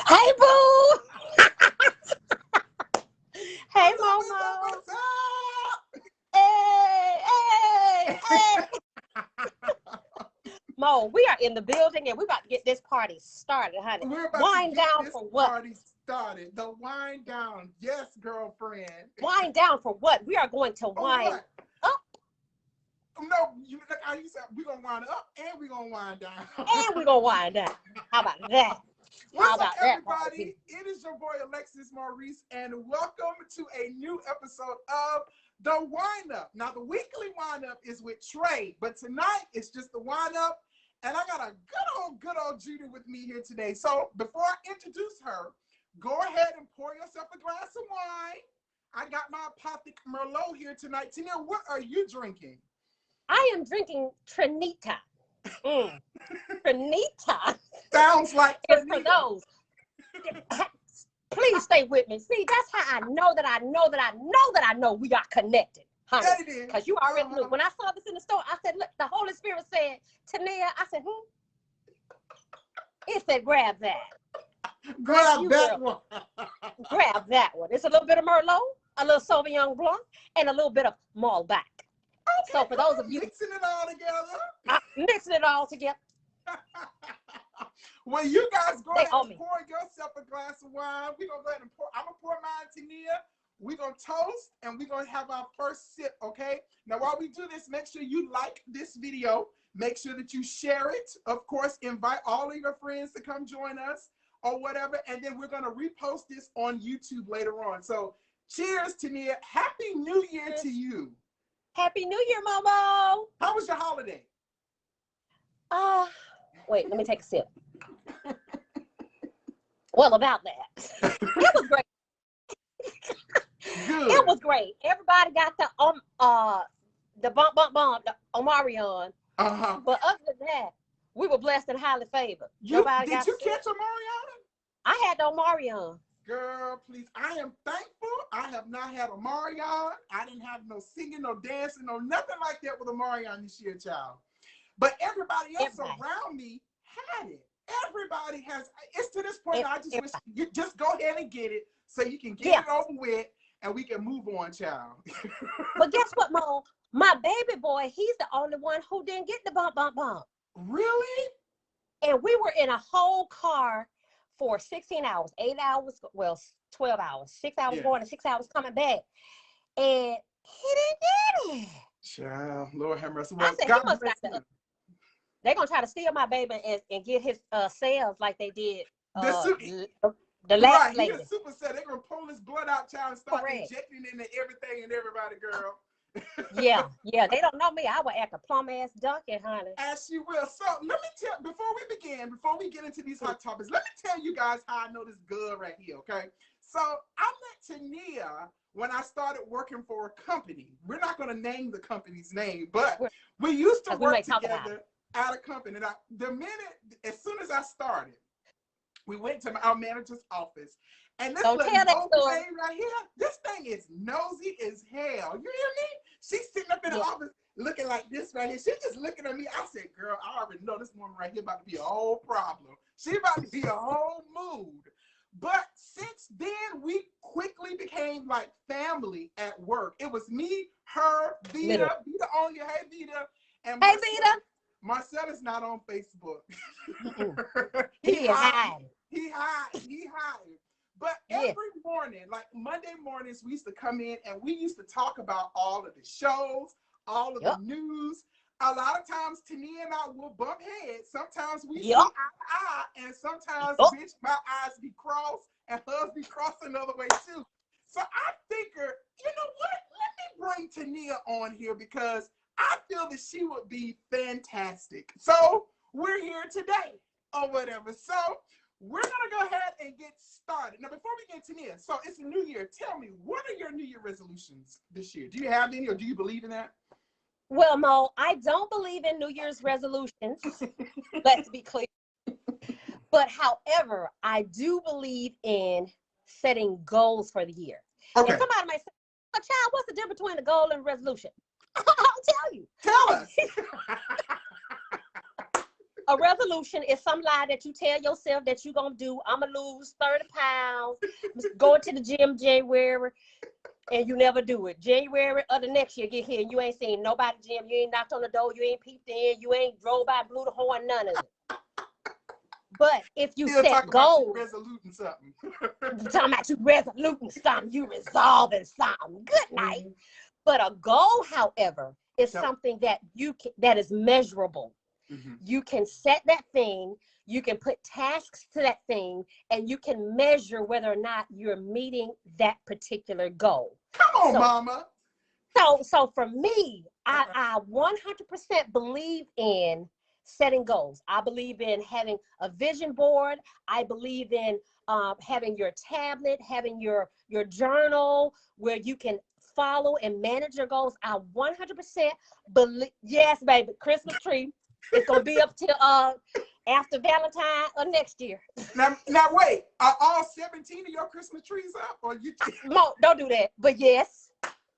Hey, boo. Hey, Momo. What's up? Hey, hey, hey. Mo, we are in the building and we're about to get this party started, honey. We're about Wind to get down this for what? party started. The wind down. Yes, girlfriend. Wind down for what? We are going to For wind what? up. No, you said we're going to wind up and we're going to wind down. And we're going to wind down. How about that? What's up, everybody? It is your boy, AlexisMaurice, and welcome to a new episode of The Wind Up. Now, the weekly wind up is with Trey, but tonight it's just the wind up, and I got a good old Judy with me here today. So before I introduce her, go ahead and pour yourself a glass of wine. I got my Apothic Merlot here tonight. Tinia, what are you drinking? I am drinking Trinita. Trinita. Sounds like it's for those. Please stay with me. See, that's how I know that I know we are connected, honey. Because you already knew. When I saw this in the store, I said, look, the Holy Spirit said, Tinia, I said, It said, grab that. Grab that one. Grab that one. It's a little bit of Merlot, a little Sauvignon Blanc, and a little bit of Malbec. Okay, so for those of you mixing it all together. Mixing it all together. Well, you guys go ahead and me. pour yourself a glass of wine. We're going to go ahead and pour. I'm going to pour mine, Tinia. We're going to toast, and we're going to have our first sip, okay? Now, while we do this, make sure you like this video. Make sure that you share it. Of course, invite all of your friends to come join us or whatever, and then we're going to repost this on YouTube later on. So, cheers, Tinia. Happy New Year to you. Happy New Year, Momo. How was your holiday? Wait, let me take a sip. Well, about that. It was great. Good. It was great. Everybody got the bump, the Omarion. Uh-huh. But other than that, we were blessed and highly favored. Did you catch Omarion? I had the Omarion. Girl, please. I am thankful. I have not had Omarion. I didn't have no singing, no dancing, no nothing like that with Omarion this year, child. But everybody else around me had it. Everybody has. It's to this point. I just wish you just go ahead and get it so you can get it over with and we can move on, child. But guess what, Mom? My baby boy, he's the only one who didn't get the bump. Really? And we were in a whole car for 16 hours, 8 hours, well, 12 hours, 6 hours going and 6 hours coming back. And he didn't get it. Child, Lord have mercy. I said, he must got they're going to try to steal my baby and get his cells like they did the last lady. He's a super set. They're going to pull his blood out, child, and start injecting into everything and everybody, girl. yeah. They don't know me. I would act a plum-ass donkey, honey. As she will. So let me tell, before we get into these hot topics, let me tell you guys how I know this good right here, okay? So I met Tinia when I started working for a company. We're not going to name the company's name, but we used to work together at a company. And as soon as I started, we went to our manager's office. And this little thing right here, this thing is nosy as hell. You hear me? She's sitting up in the office looking like this right here. She's just looking at me. I said, girl, I already know this woman right here about to be a whole problem. She about to be a whole mood. But since then, we quickly became like family at work. It was me, her, Vita on you. Hey, Vita. And hey, Vita. Marcel is not on Facebook. He hide. But every morning, like Monday mornings, we used to come in and we used to talk about all of the shows, all of the news. A lot of times, Tinia and I will bump heads. Sometimes we see eye to eye, and sometimes, bitch, my eyes be crossed and hers be crossed another way too. So I figured, you know what? Let me bring Tinia on here because I feel that she would be fantastic. So we're here today or whatever. So we're going to go ahead and get started. Now, before we get to Tinia, so it's a new year. Tell me, what are your New Year resolutions this year? Do you have any or do you believe in that? Well, Mo, I don't believe in New Year's resolutions. Let's be clear. But however, I do believe in setting goals for the year. Okay. And somebody might say, oh, child, what's the difference between a goal and a resolution? I'll tell you. Tell us. A resolution is some lie that you tell yourself that you're gonna do. I'm gonna lose 30 pounds, going to the gym January, and you never do it. January of the next year get here and you ain't seen nobody gym, you ain't knocked on the door, you ain't peeped in, you ain't drove by, blew the horn, none of it. But if you set goals, resoluting something. you're talking about you resoluting something, you resolving something. Good night. But a goal, however, is something that that is measurable. You can set that thing, you can put tasks to that thing, and you can measure whether or not you're meeting that particular goal. Come on, mama. So for me, I 100% believe in setting goals. I believe in having a vision board. I believe in having your tablet, having your journal where you can follow and manage your goals. I 100% believe, yes, baby, Christmas tree. It's gonna be up till after Valentine of next year. Now wait, are all 17 of your Christmas trees up, or you? Don't do that. But yes,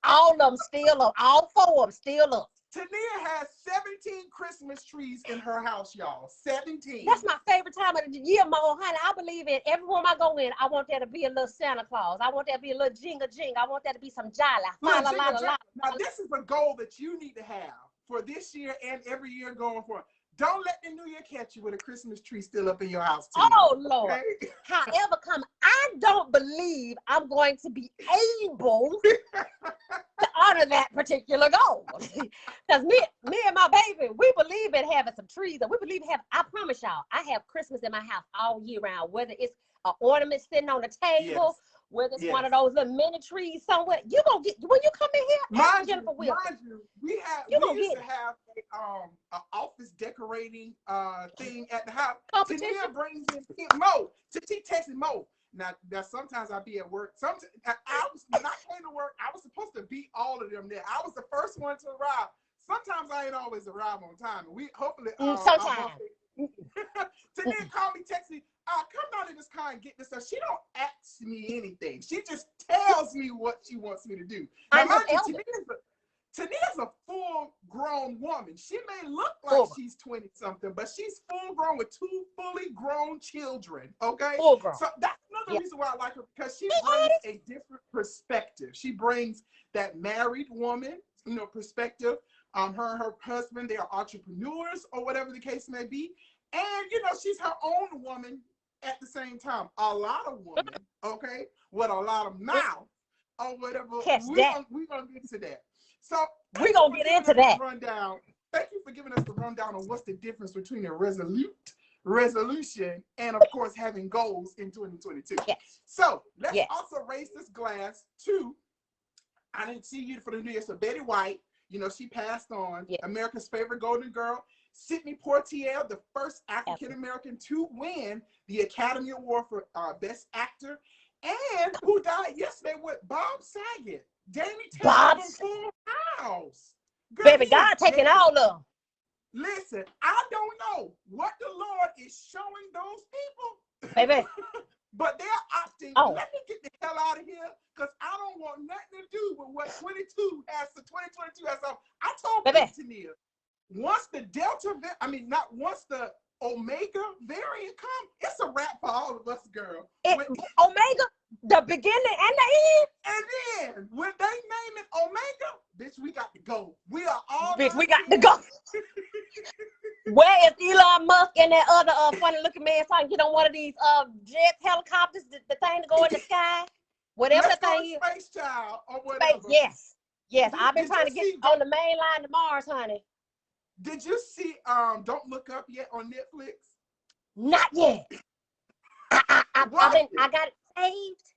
all of them still up. All 4 of them still up. Tinia has 17 Christmas trees in her house, y'all. 17. That's my favorite time of the year, Mo. Honey, I believe in every room I go in, I want there to be a little Santa Claus. I want there to be a little jingle jing. I want there to be some jolly. Now, this is a goal that you need to have for this year and every year going forward. Don't let the new year catch you with a Christmas tree still up in your house, Tinia. Oh, Lord. Okay? However, I don't believe I'm going to be able to honor that particular goal. Because me and my baby, we believe in having some trees. And we believe in I promise y'all, I have Christmas in my house all year round, whether it's an ornament sitting on the table, whether it's one of those little mini trees somewhere. You gonna get, when you come in here, mind Jennifer you, we used to have an office decorating thing at the house. Tinia brings in Mo. She texted Mo. Now sometimes I'll be at work. Sometimes when I came to work, I was supposed to beat all of them there. I was the first one to arrive. Sometimes I ain't always arrive on time. And we hopefully sometimes. Tinia called me, text me, come down in this car and get this stuff. She don't ask me anything. She just tells me what she wants me to do. Now, Tinia's a full-grown woman. She may look like she's 20-something, but she's full-grown with 2 fully grown children, okay? Full-grown. So that's another reason why I like her, because she brings a different perspective. She brings that married woman, perspective. Her and her husband, they are entrepreneurs or whatever the case may be. And, she's her own woman at the same time. A lot of women, okay, with a lot of mouth or whatever. We're going to get into that. So we're going to get into that. Rundown. Thank you for giving us the rundown on what's the difference between a resolution and, of course, having goals in 2022. Yes. So let's also raise this glass to, I didn't see you for the New Year, so Betty White. She passed on. America's favorite golden girl. Sidney Poitier, the first African-American to win the Academy Award for Best Actor. And who died yesterday with Bob Saget. Jamie Taylor from Full House. Baby, God taking all of them. Listen, I don't know what the Lord is showing those people. Baby. But they're opting, let me get the hell out of here, because I don't want nothing to do with what 2022 has I told Tinia, once the Delta, once the Omega variant come, it's a wrap for all of us, girl. Omega, the beginning and the end. And then, when they name it Omega, bitch, we got to go. We are all Bitch, we got to go. Where is Elon Musk and that other funny looking man trying to get on one of these jet helicopters, the thing to go in the sky? Whatever the thing is. Space Child or whatever. Yes. I've been trying to get on the main line to Mars, honey. Did you see Don't Look Up yet on Netflix? Not yet. I got it saved,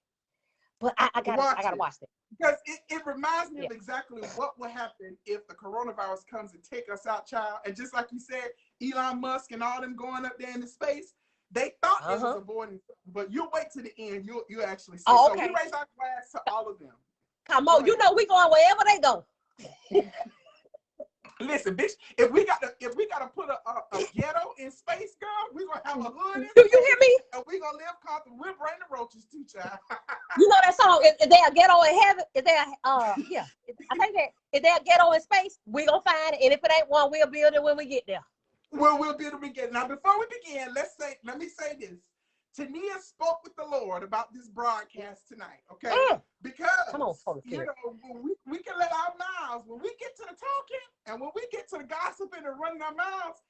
but I gotta watch it. Because it reminds me of exactly what would happen if the coronavirus comes and take us out, child. And just like you said, Elon Musk and all them going up there into space, they thought it was avoiding, but you'll wait to the end. You'll actually see. So we raise our glass to all of them. Come on, we going wherever they go. Listen, bitch, if we gotta put a ghetto in space, girl, we're gonna have a hood in Do you hear me? And we're gonna live comfortable. We'll bring the roaches too, child. You know that song, is there a ghetto in heaven? Is there I think that is there a ghetto in space? We gonna find it, and if it ain't one, we'll build it when we get there. we'll be able to begin. Now, before we begin, let me say this. Tinia spoke with the Lord about this broadcast tonight, okay? Because, come on, you know, we can let our mouths, when we get to the talking and when we get to the gossiping and running our mouths,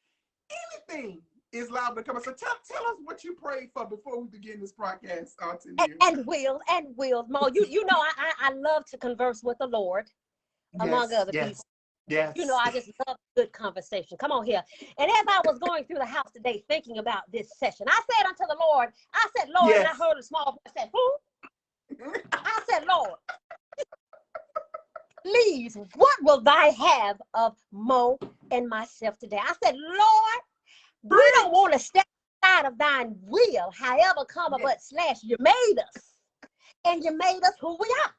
anything is liable to come up. So tell us what you prayed for before we begin this broadcast, Tinia. And will, Mo, you know, I love to converse with the Lord, among other people. Yes. You know, I just love good conversation. Come on here. And as I was going through the house today thinking about this session, I said unto the Lord, Lord, and I heard a small voice say, who? I said, Lord, please, what will thy have of Mo and myself today? I said, Lord, we don't want to step out of thine will, however, you made us. And you made us who we are.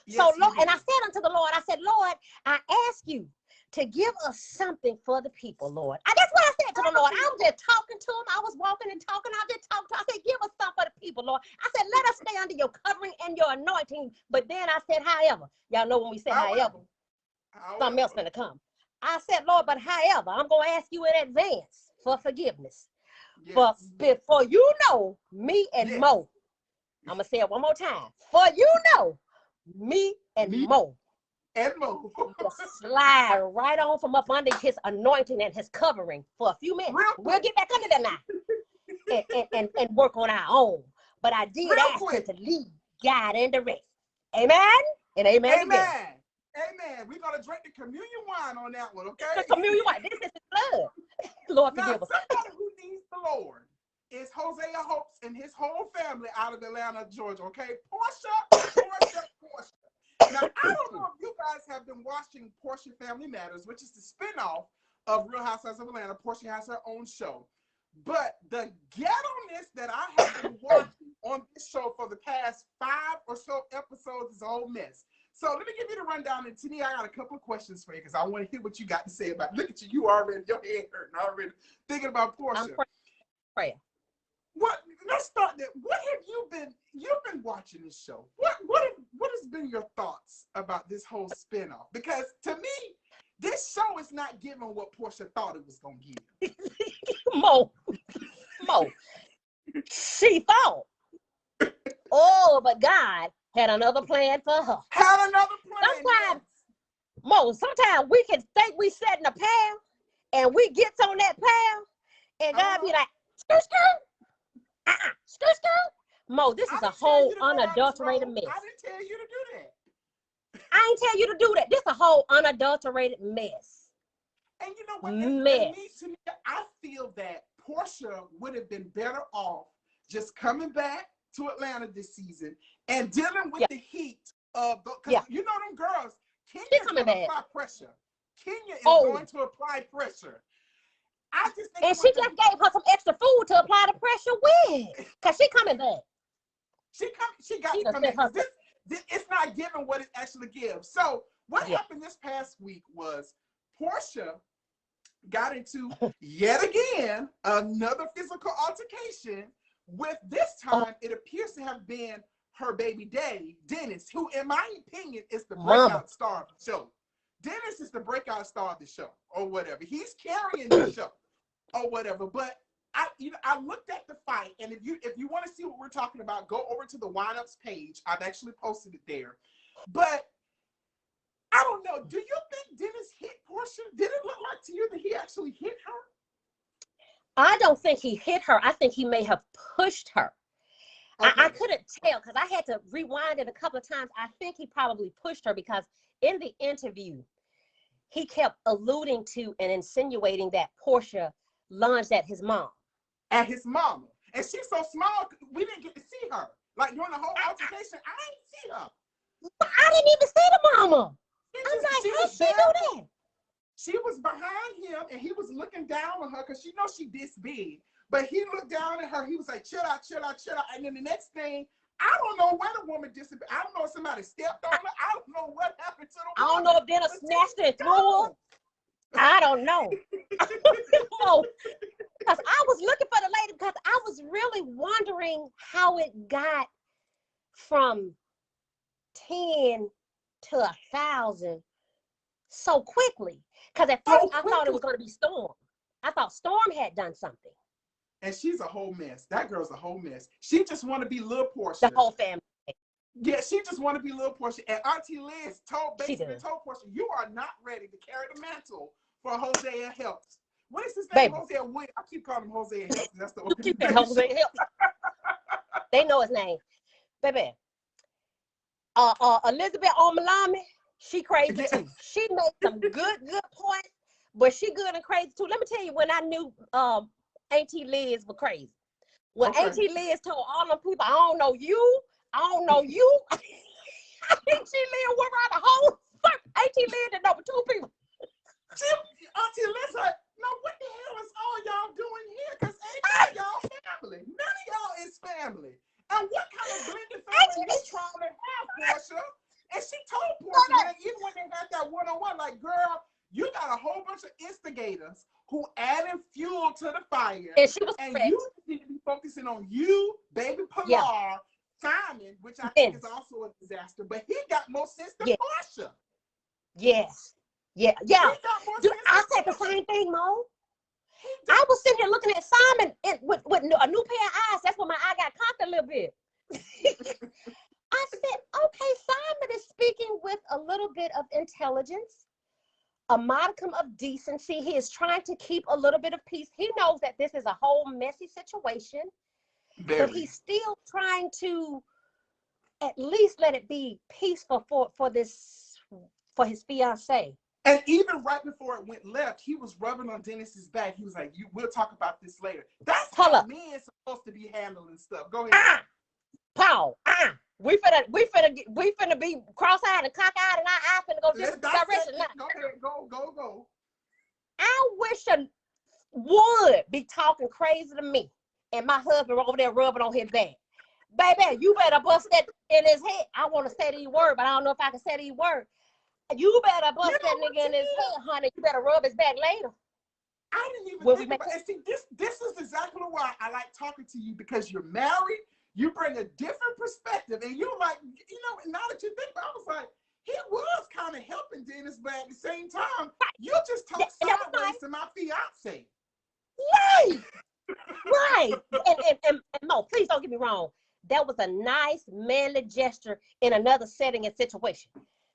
Yes, so, Lord, and I said unto the Lord, I said, Lord, I ask you to give us something for the people, Lord. That's what I said to the Lord. I was just talking to him. I was walking and talking. I just talked to him. I said, give us something for the people, Lord. I said, let us stay under your covering and your anointing. But then I said, however. Y'all know when we say however, something else going to come. I said, Lord, but however, I'm going to ask you in advance for forgiveness. Yes. But before you know, me and Mo, I'm going to say it one more time. For you know, me and Mo. And Mo. Slide right on from up under his anointing and his covering for a few minutes. We'll get back under that now and work on our own. But I did ask him to lead, guide, and direct. Amen? And amen. Amen. Amen. We're going to drink the communion wine on that one, okay? The communion wine. This is his blood. Lord, forgive us. Somebody who needs the Lord is Hosea Hopes and his whole family out of Atlanta, Georgia, okay? Porsha. Now, I don't know if you guys have been watching Porsha Family Matters, which is the spinoff of Real Housewives of Atlanta. Porsha has her own show. But the ghetto-ness that I have been watching on this show for the past 5 or so episodes is a whole mess. So let me give you the rundown. And Tinia, I got a couple of questions for you because I want to hear what you got to say about it. Look at you. You already, your head hurting already thinking about Porsha. I'm praying. Let's start there. What have you've been watching this show? What has been your thoughts about this whole spinoff? Because to me, this show is not giving what Porsha thought it was gonna give. Mo, she thought. Oh, but God had another plan for her. Had another plan. Sometimes we can think we setting a path, and we get on that path, and God be like, skirt. Mo, this is a whole unadulterated mess. I didn't tell you to do that. I ain't tell you to do that. This is a whole unadulterated mess. And you know what? To me, I feel that Porsha would have been better off just coming back to Atlanta this season and dealing with the heat of because you know them girls. Kenya's going to apply pressure. Kenya is going to apply pressure. I just think and she just gave her some extra food to apply the pressure with, because she coming back. She got to come back. It's not giving what it actually gives. So what happened this past week was Porsha got into yet again another physical altercation with, this time it appears to have been her baby daddy, Dennis, who in my opinion is the breakout star of the show. Dennis is the breakout star of the show or whatever. He's carrying the show or whatever. But I looked at the fight, and if you want to see what we're talking about, go over to the Wineups page. I've actually posted it there. But I don't know. Do you think Dennis hit Porsha? Did it look like to you that he actually hit her? I don't think he hit her. I think he may have pushed her. Okay. I couldn't tell because I had to rewind it a couple of times. I think he probably pushed her because in the interview, he kept alluding to and insinuating that Porsha lunged at his mom. At his mama. And she's so small, we didn't get to see her. Like during the whole altercation, I didn't see her. I didn't even see the mama. I'm like, how she do that? She was behind him and he was looking down on her because she knows she this big. But he looked down at her. He was like, chill out. And then the next thing, I don't know where the woman disappeared. I don't know if somebody stepped on her. I don't know what happened to the woman. I don't know if Dennis snatched her and threw her. I don't know. Because I was looking for the lady because I was really wondering how it got from 10 to 1,000 so quickly. Because at first I thought it was going to be Storm. I thought Storm had done something. And she's a whole mess. That girl's a whole mess. She just want to be little Porsha. The whole family. Yeah, she just want to be little Porsha. And Auntie Liz basically told Porsha, you are not ready to carry the mantle for Hosea Helps. What is his name? Baby. Hosea Williams. I keep calling him Hosea Helps. That's the organization. Hosea Helps. They know his name. Baby. Elizabeth Omalami, she crazy too. She made some good points, but she good and crazy too. Let me tell you when I knew Auntie Liz was crazy. When Auntie Liz told all them people, I don't know you. Auntie Liz went around the whole Auntie Liz didn't know but 2 people. Auntie Liz said, no, what the hell is all y'all doing here? Because ain't y'all family. None of y'all is family. And what kind of blended family you trying to have, Porsha? And she told Porsha, even when they had that one-on-one, like, girl, you got a whole bunch of instigators who adding fuel to the fire. And she was you need to be focusing on you, baby Pilar, Simon, which I think is also a disaster, but he got more sense than Porsha. Yes. Yeah. Dude, I said the same thing, Mo. I was sitting here looking at Simon with a new pair of eyes. That's when my eye got cocked a little bit. I said, okay, Simon is speaking with a little bit of intelligence, a modicum of decency. He is trying to keep a little bit of peace. He knows that this is a whole messy situation, but he's still trying to at least let it be peaceful for his fiance. And even right before it went left, he was rubbing on Dennis's back. He was like, we'll talk about this later. That's how men supposed to be handling stuff. Go ahead. Paul, we finna be cross-eyed and cock-eyed, and I finna go this direction. Go ahead, go. I wish a would be talking crazy to me, and my husband over there rubbing on his back. Baby, you better bust that in his head. I want to say these words, but I don't know if I can say these words. You better bust that nigga in his head, honey. You better rub his back later. I didn't even think about it. See, this is exactly why I like talking to you, because you're married, you bring a different perspective, and you're like, now that you think about it, I was like, he was kind of helping Dennis, but at the same time, you just talk sideways to my fiance. Right. And Mo, please don't get me wrong. That was a nice, manly gesture in another setting and situation.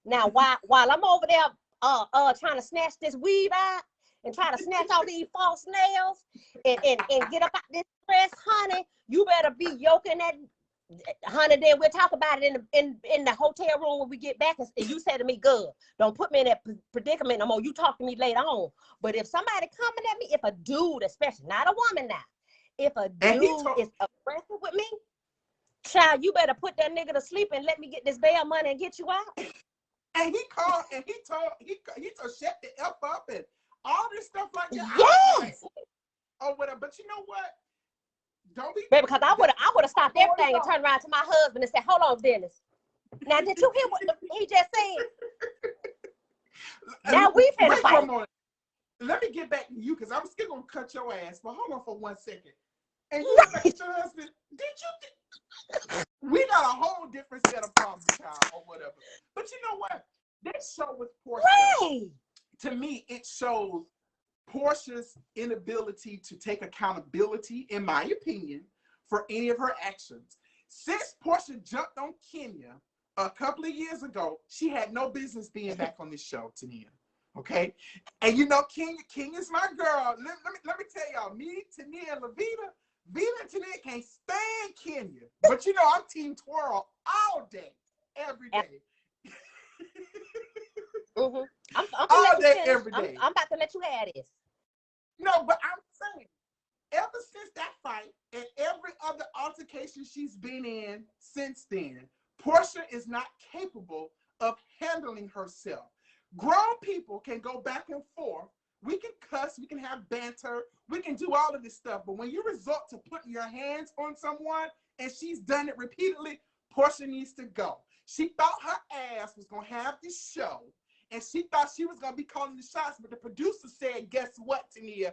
Now, while I'm over there trying to snatch this weave out and try to snatch all these false nails and get up out this dress, honey, you better be yoking that, honey. Then we'll talk about it in the hotel room when we get back. And you say to me, good, don't put me in that predicament no more. You talk to me later on. But if somebody coming at me, if a dude, especially, not a woman now, if a dude is aggressive with me, child, you better put that nigga to sleep and let me get this bail money and get you out. And he called and he told shut the F up and all this stuff like that. Yes. Oh, whatever. But you know what? Don't be. Baby, because I would have stopped everything and turned around to my husband and said, hold on, Dennis. Now, did you hear what he just said? Now we finna fight. Let me get back to you, because I'm still going to cut your ass. But hold on for 1 second. And you said to your husband, we got a whole different set of problems, child, or whatever. But you know what? This show with Porsha, to me, it shows Porsha's inability to take accountability, in my opinion, for any of her actions. Since Porsha jumped on Kenya a couple of years ago, she had no business being back on this show, Tinia. Okay? And Kenya's my girl. Let me tell y'all, me, Tinia, and Lavita, Vita and Tinia can't stand Kenya. But I'm Team Twirl all day, every day. Mm-hmm. I'm all day, every day. I'm about to let you have this. No, but I'm saying, ever since that fight and every other altercation she's been in since then, Porsha is not capable of handling herself. Grown people can go back and forth. We can cuss, we can have banter, we can do all of this stuff. But when you resort to putting your hands on someone, and she's done it repeatedly, Porsha needs to go. She thought her ass was going to have this show, and she thought she was going to be calling the shots, but the producer said, guess what, Tinia?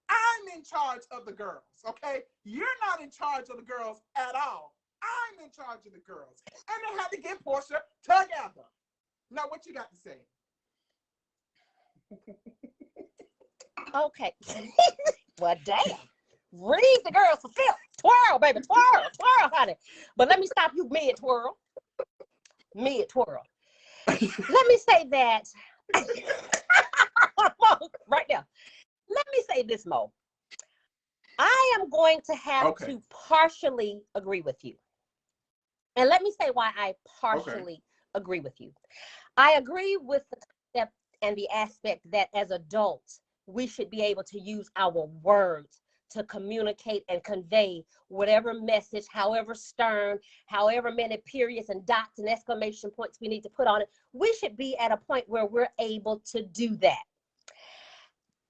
I'm in charge of the girls, okay? You're not in charge of the girls at all. I'm in charge of the girls. And they had to get Porsha together. Now, what you got to say? Okay. Well, damn. Read the girls for filth. Twirl, baby. Twirl. Twirl, honey. But let me stop you mid-twirl. Mid-twirl. Let me say that. Right there. Let me say this, Mo. I am going to have to partially agree with you. And let me say why I partially agree with you. I agree with the concept and the aspect that as adults, we should be able to use our words to communicate and convey whatever message, however stern, however many periods and dots and exclamation points we need to put on it. We should be at a point where we're able to do that.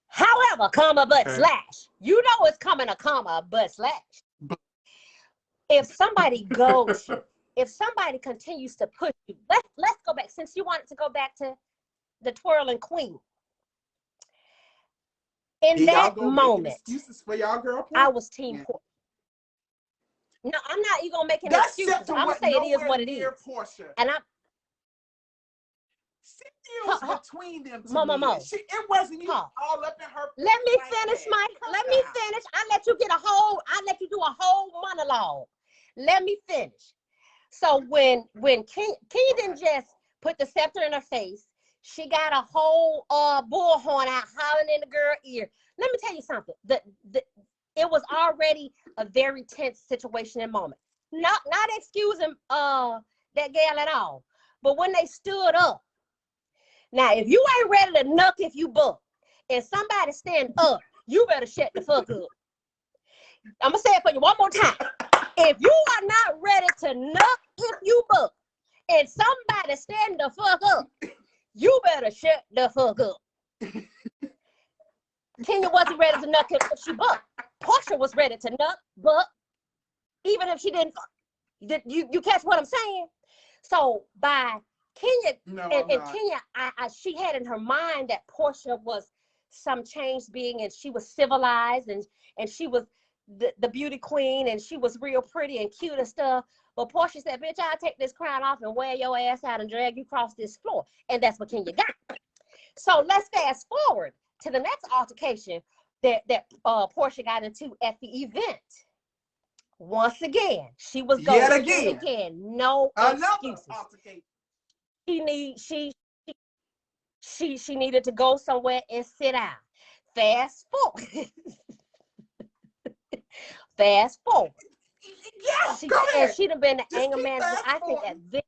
However, comma, but slash. You know it's coming a comma, but slash. If somebody goes, if somebody continues to push you, let's go back. Since you wanted to go back to the twirling queen. In that moment, excuses for y'all, girl, I was team Porsha. No, I'm not even gonna make any excuses. I'm gonna say it is what it is. Porsha. And I'm between them. Mo. It wasn't you all up in her. Let me finish, Mike. Let me finish. I let you do a whole monologue. Let me finish. So when King didn't just put the scepter in her face, she got a whole bullhorn out hollering in the girl's ear. Let me tell you something. It was already a very tense situation and moment. Not excusing that gal at all. But when they stood up, now if you ain't ready to knuck if you buck, and somebody stand up, you better shut the fuck up. I'm gonna say it for you one more time. If you are not ready to knuck if you buck, and somebody stand the fuck up, you better shut the fuck up. Kenya wasn't ready to knuck if she bucked. Porsha was ready to knuck, buck, even if she didn't. You catch what I'm saying? So by Kenya Kenya, she had in her mind that Porsha was some changed being, and she was civilized, and she was the beauty queen, and she was real pretty and cute and stuff. But Porsha said, bitch, I'll take this crown off and wear your ass out and drag you across this floor. And that's what Kenya got. So let's fast forward to the next altercation that Porsha got into at the event. Once again, she was going again. No excuses. She needed to go somewhere and sit down. Fast forward. Fast forward. Yes, she'd have been the anger manager. I think at this.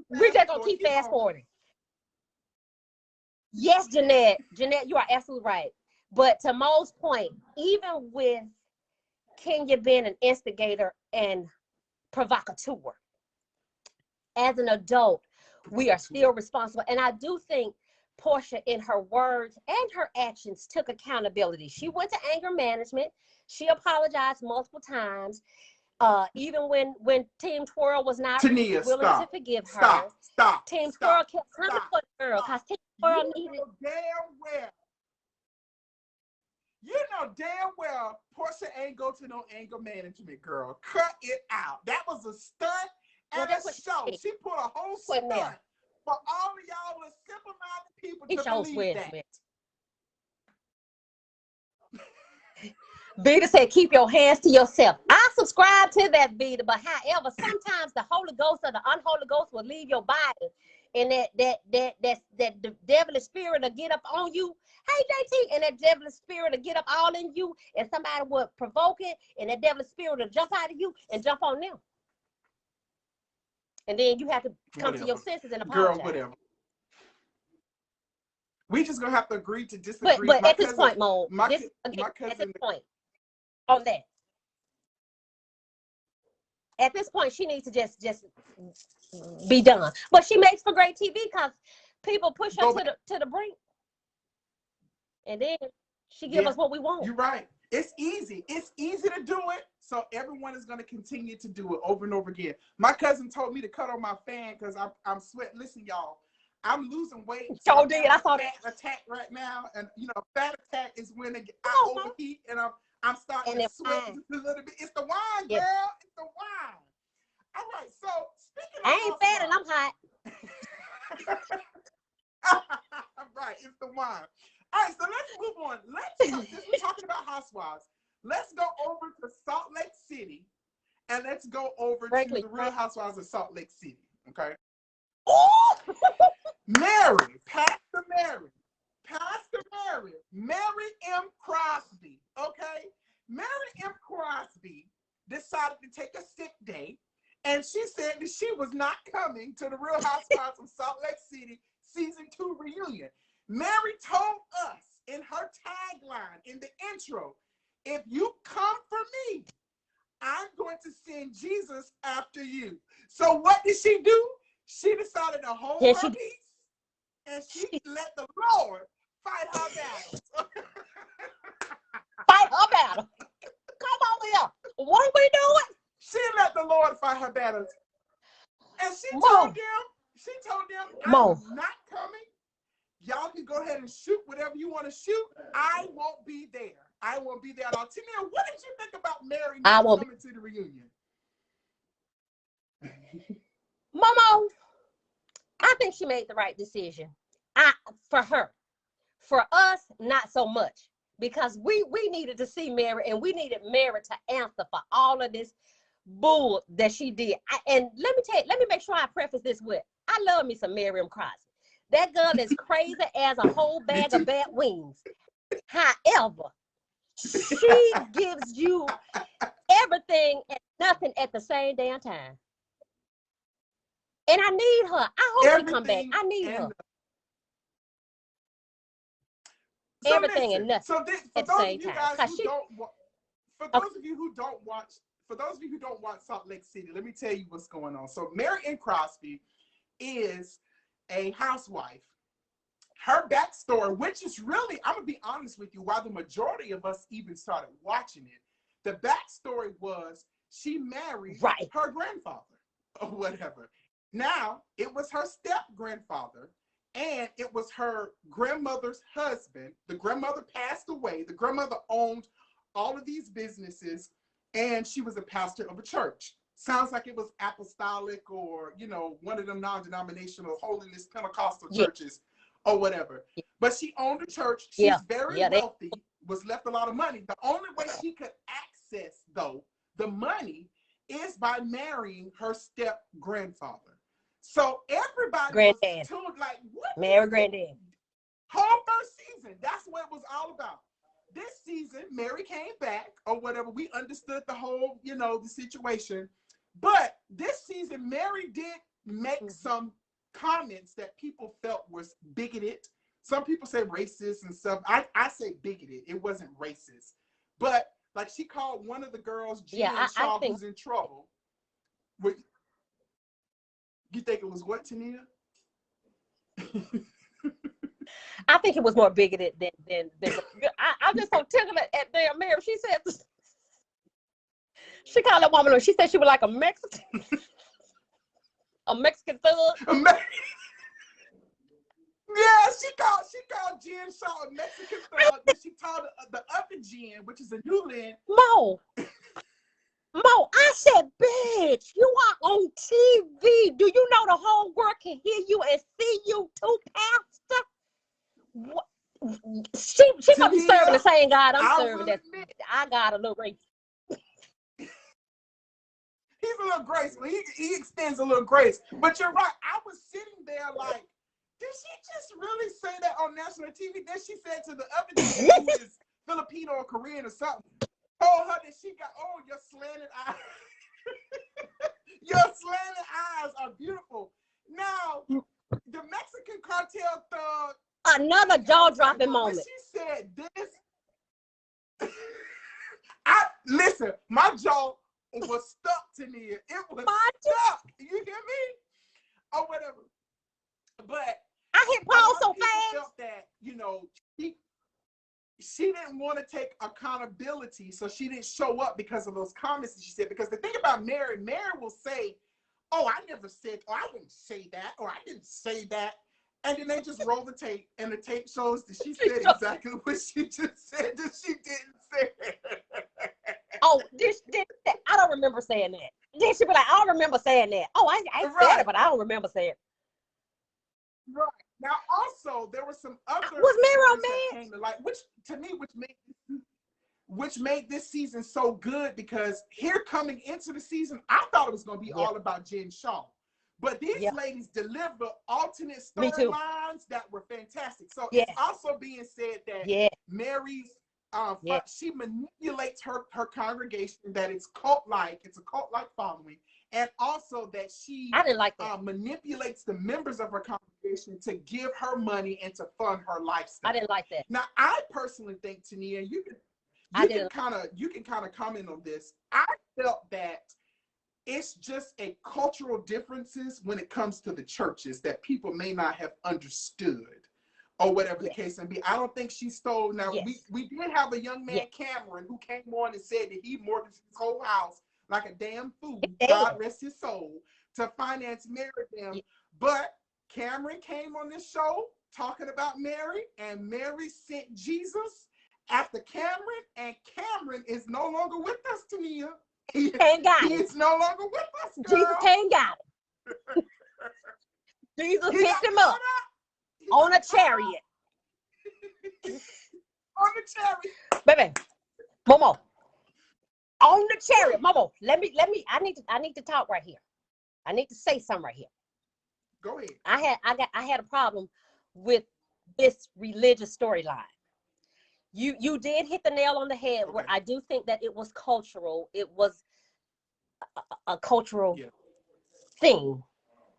We're just gonna keep fast forwarding. Yes, Jeanette, you are absolutely right. But to Mo's point, even with Kenya being an instigator and provocateur, as an adult, we are still responsible. And I do think Porsha, in her words and her actions, took accountability. She went to anger management. She apologized multiple times. Even when Team Twirl was not willing to forgive her. Team Twirl kept coming for the girl because Team Twirl needed. You know damn well Porsha ain't go to no anger management, girl. Cut it out. That was a stunt and a show. She put a whole stunt for all of y'all with simple-minded people to believe that. Vita said, keep your hands to yourself. I subscribe to that, Vita, but however, sometimes the Holy Ghost or the unholy Ghost will leave your body, and that the devilish spirit will get up on you. Hey, JT, and that devilish spirit will get up all in you, and somebody will provoke it, and that devilish spirit will jump out of you and jump on them. And then you have to come to your senses and apologize. Girl, whatever. We just gonna have to agree to disagree. But at this point, Mo, at this point, on that. At this point, she needs to just be done. But she makes for great TV because people push her to the brink, and then she gives us what we want. You're right. It's easy. It's easy to do it. So everyone is going to continue to do it over and over again. My cousin told me to cut on my fan because I'm sweating. Listen, y'all, I'm losing weight. So did I saw that attack right now, and you know, fat attack is when I overheat and I'm starting to sweat just a little bit. It's the wine, girl. It's the wine. All right. So speaking of, I ain't fat and I'm hot. Right. It's the wine. All right, so let's move on. Since we're talking about housewives, let's go over to Salt Lake City, and let's go over to the Real Housewives of Salt Lake City. Okay. Oh! Pastor Mary M. Crosby. Okay, Mary M. Crosby decided to take a sick day, and she said that she was not coming to the Real Housewives of Salt Lake City season 2 reunion. Mary told us in her tagline in the intro, "If you come for me, I'm going to send Jesus after you." So what did she do? She decided to hold her peace, and she let the Lord fight her battles. Fight her battle. Come on here. What are we doing? She let the Lord fight her battles. And she told them, I'm not coming. Y'all can go ahead and shoot whatever you want to shoot. I won't be there. I won't be there at all. Tinia, what did you think about Mary not coming to the reunion? Momo, I think she made the right decision. For her. For us, not so much. Because we needed to see Mary, and we needed Mary to answer for all of this bull that she did. And let me make sure I preface this with, I love me some Mary M. Crosby. That girl is crazy as a whole bag of bat wings. However, she gives you everything and nothing at the same damn time. And I need her. I hope she come back. I need her. So everything and nothing at the same time. For those of you who don't watch Salt Lake City, let me tell you what's going on. So Mary M. Crosby is a housewife. Her backstory, which is really, I'm gonna be honest with you, while the majority of us even started watching it, the backstory was she married her grandfather or whatever. Now it was her step-grandfather, and it was her grandmother's husband. The grandmother passed away. The grandmother owned all of these businesses, and she was a pastor of a church. Sounds like it was apostolic or, you know, one of them non-denominational holiness Pentecostal churches or whatever. But she owned a church. She's very wealthy, was left a lot of money. The only way she could access, though, the money is by marrying her step-grandfather. So everybody was tuned like, what? Mary Granddad. Whole first season. That's what it was all about. This season, Mary came back or whatever. We understood the whole, you know, the situation. But this season, Mary did make some comments that people felt was bigoted. Some people say racist and stuff. I say bigoted. It wasn't racist. But like she called one of the girls, Jen Shaw, who's in trouble. You think it was what, Tinia? I think it was more bigoted than I'm just so tickled at damn Mary. She said, she called that woman, she said she was like a Mexican, a Mexican thug. Yeah, she called Jen Shaw a Mexican thug. And she told the other Jen, which is a Newland. Mo, I said, bitch, you are on TV. Do you know the whole world can hear you and see you too, Pastor? What? She must be serving the same God I'm serving. I got a little grace. He's a little graceful. He extends a little grace. But you're right. I was sitting there like, did she just really say that on national TV? Then she said to the other dude who is Filipino or Korean or something, told her that she got, your slanted eyes. Your slanted eyes are beautiful. Now, the Mexican cartel thug. Another jaw-dropping moment. She said this. Listen, my jaw was stuck, Tinia. It was stuck. You hear me? Or whatever. But I hit pause so fast. Felt that, you know, she didn't want to take accountability, so she didn't show up because of those comments that she said. Because the thing about Mary will say, I never said, I didn't say that, or I didn't say that. And then they just roll the tape, and the tape shows that she said exactly what she just said that she didn't say. This, I don't remember saying that. Then she be like, I don't remember saying that. I said it, but I don't remember saying it. Right. Now, also, there were some other Was Mary stories on that meds? came to light, which made this season so good, because here coming into the season, I thought it was going to be all about Jen Shaw. But these ladies deliver alternate storylines that were fantastic. So it's also being said that Mary's, she manipulates her congregation, that it's cult-like, it's a cult-like following, and also that she manipulates the members of her congregation to give her money and to fund her lifestyle. I didn't like that. Now, I personally think, Tinia, you can kind of comment on this. I felt that it's just a cultural differences when it comes to the churches that people may not have understood, or whatever the case may be. I don't think she stole. Now, we did have a young man, Cameron, who came on and said that he mortgaged his whole house like a damn fool, God rest his soul, to finance Mary them. But Cameron came on this show talking about Mary, and Mary sent Jesus after Cameron, and Cameron is no longer with us, Tinia. He is no longer with us, girl. Jesus ain't got it. Jesus picked him up on a chariot. On the chariot. Baby, Momo. On the chariot. Momo, let me, I need to talk right here. I need to say something right here. Go ahead. I had a problem with this religious storyline. You did hit the nail on the head. Where I do think that it was cultural. It was a cultural thing,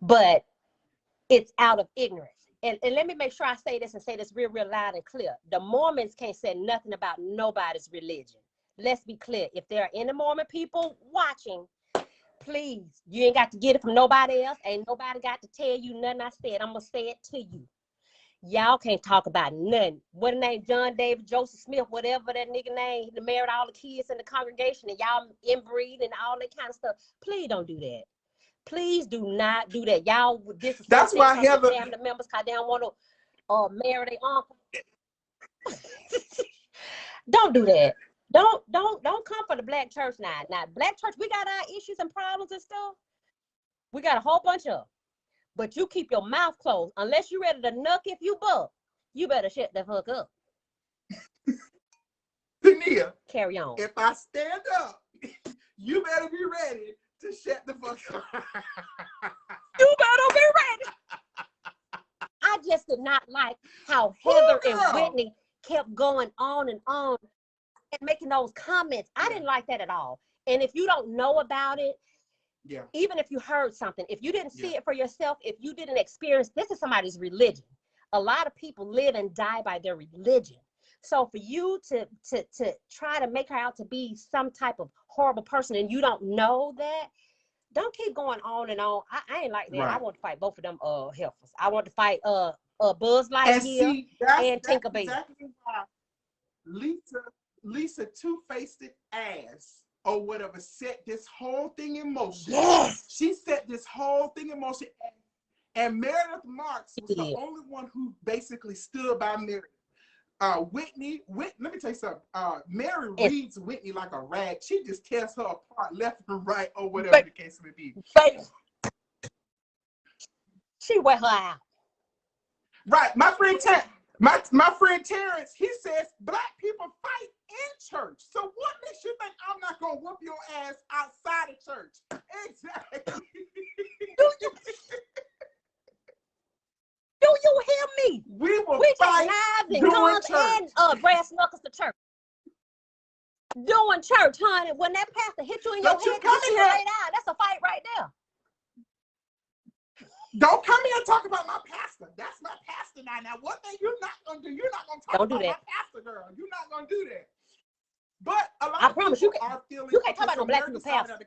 but it's out of ignorance. And let me make sure I say this and say this real loud and clear. The Mormons can't say nothing about nobody's religion. Let's be clear. If there are any Mormon people watching, please, you ain't got to get it from nobody else. Ain't nobody got to tell you nothing I said. I'm going to say it to you. Y'all can't talk about nothing. What the name? John David, Joseph Smith, whatever that nigga name. He married all the kids in the congregation, and y'all inbreed and all that kind of stuff. Please don't do that. Please do not do that. Y'all, this is that's why Heather family members, because they don't want to marry their uncle. Don't do that. Don't come for the black church now. Now, black church, we got our issues and problems and stuff. We got a whole bunch of them. But you keep your mouth closed. Unless you're ready to nuck if you buck, you better shut the fuck up. Tinia, carry on. If I stand up, you better be ready to shut the fuck up. You better be ready. I just did not like how Heather and Whitney kept going on and making those comments. I didn't like that at all. And if you don't know about it, even if you heard something, if you didn't see it for yourself, if you didn't experience, this is somebody's religion. A lot of people live and die by their religion. So for you to try to make her out to be some type of horrible person and you don't know that, don't keep going on and on. I ain't like that. Right. I want to fight both of them heifers. I want to fight Buzz Lightyear and Tinkerbell. Exactly why Lisa two-faced ass or whatever set this whole thing in motion. Yes. She set this whole thing in motion. And Meredith Marks was the only one who basically stood by Mary. Whitney, let me tell you something. Mary reads Whitney like a rag. She just tears her apart left and right or whatever the case may be. She wear her out. Right. My friend Terrence, he says black people fight in church. So what makes you think I'm not gonna whoop your ass outside of church? Exactly. Do you hear me? We fight take knives and guns and brass knuckles to church. Doing church, honey. When that pastor hit you in your head, you right out. That's a fight right there. Don't come here and talk about my pastor. That's my pastor now. Now, one thing you're not gonna do, you're not gonna talk about my pastor, girl. You're not gonna do that. But a lot of people are feeling you can't talk about no black people pastor.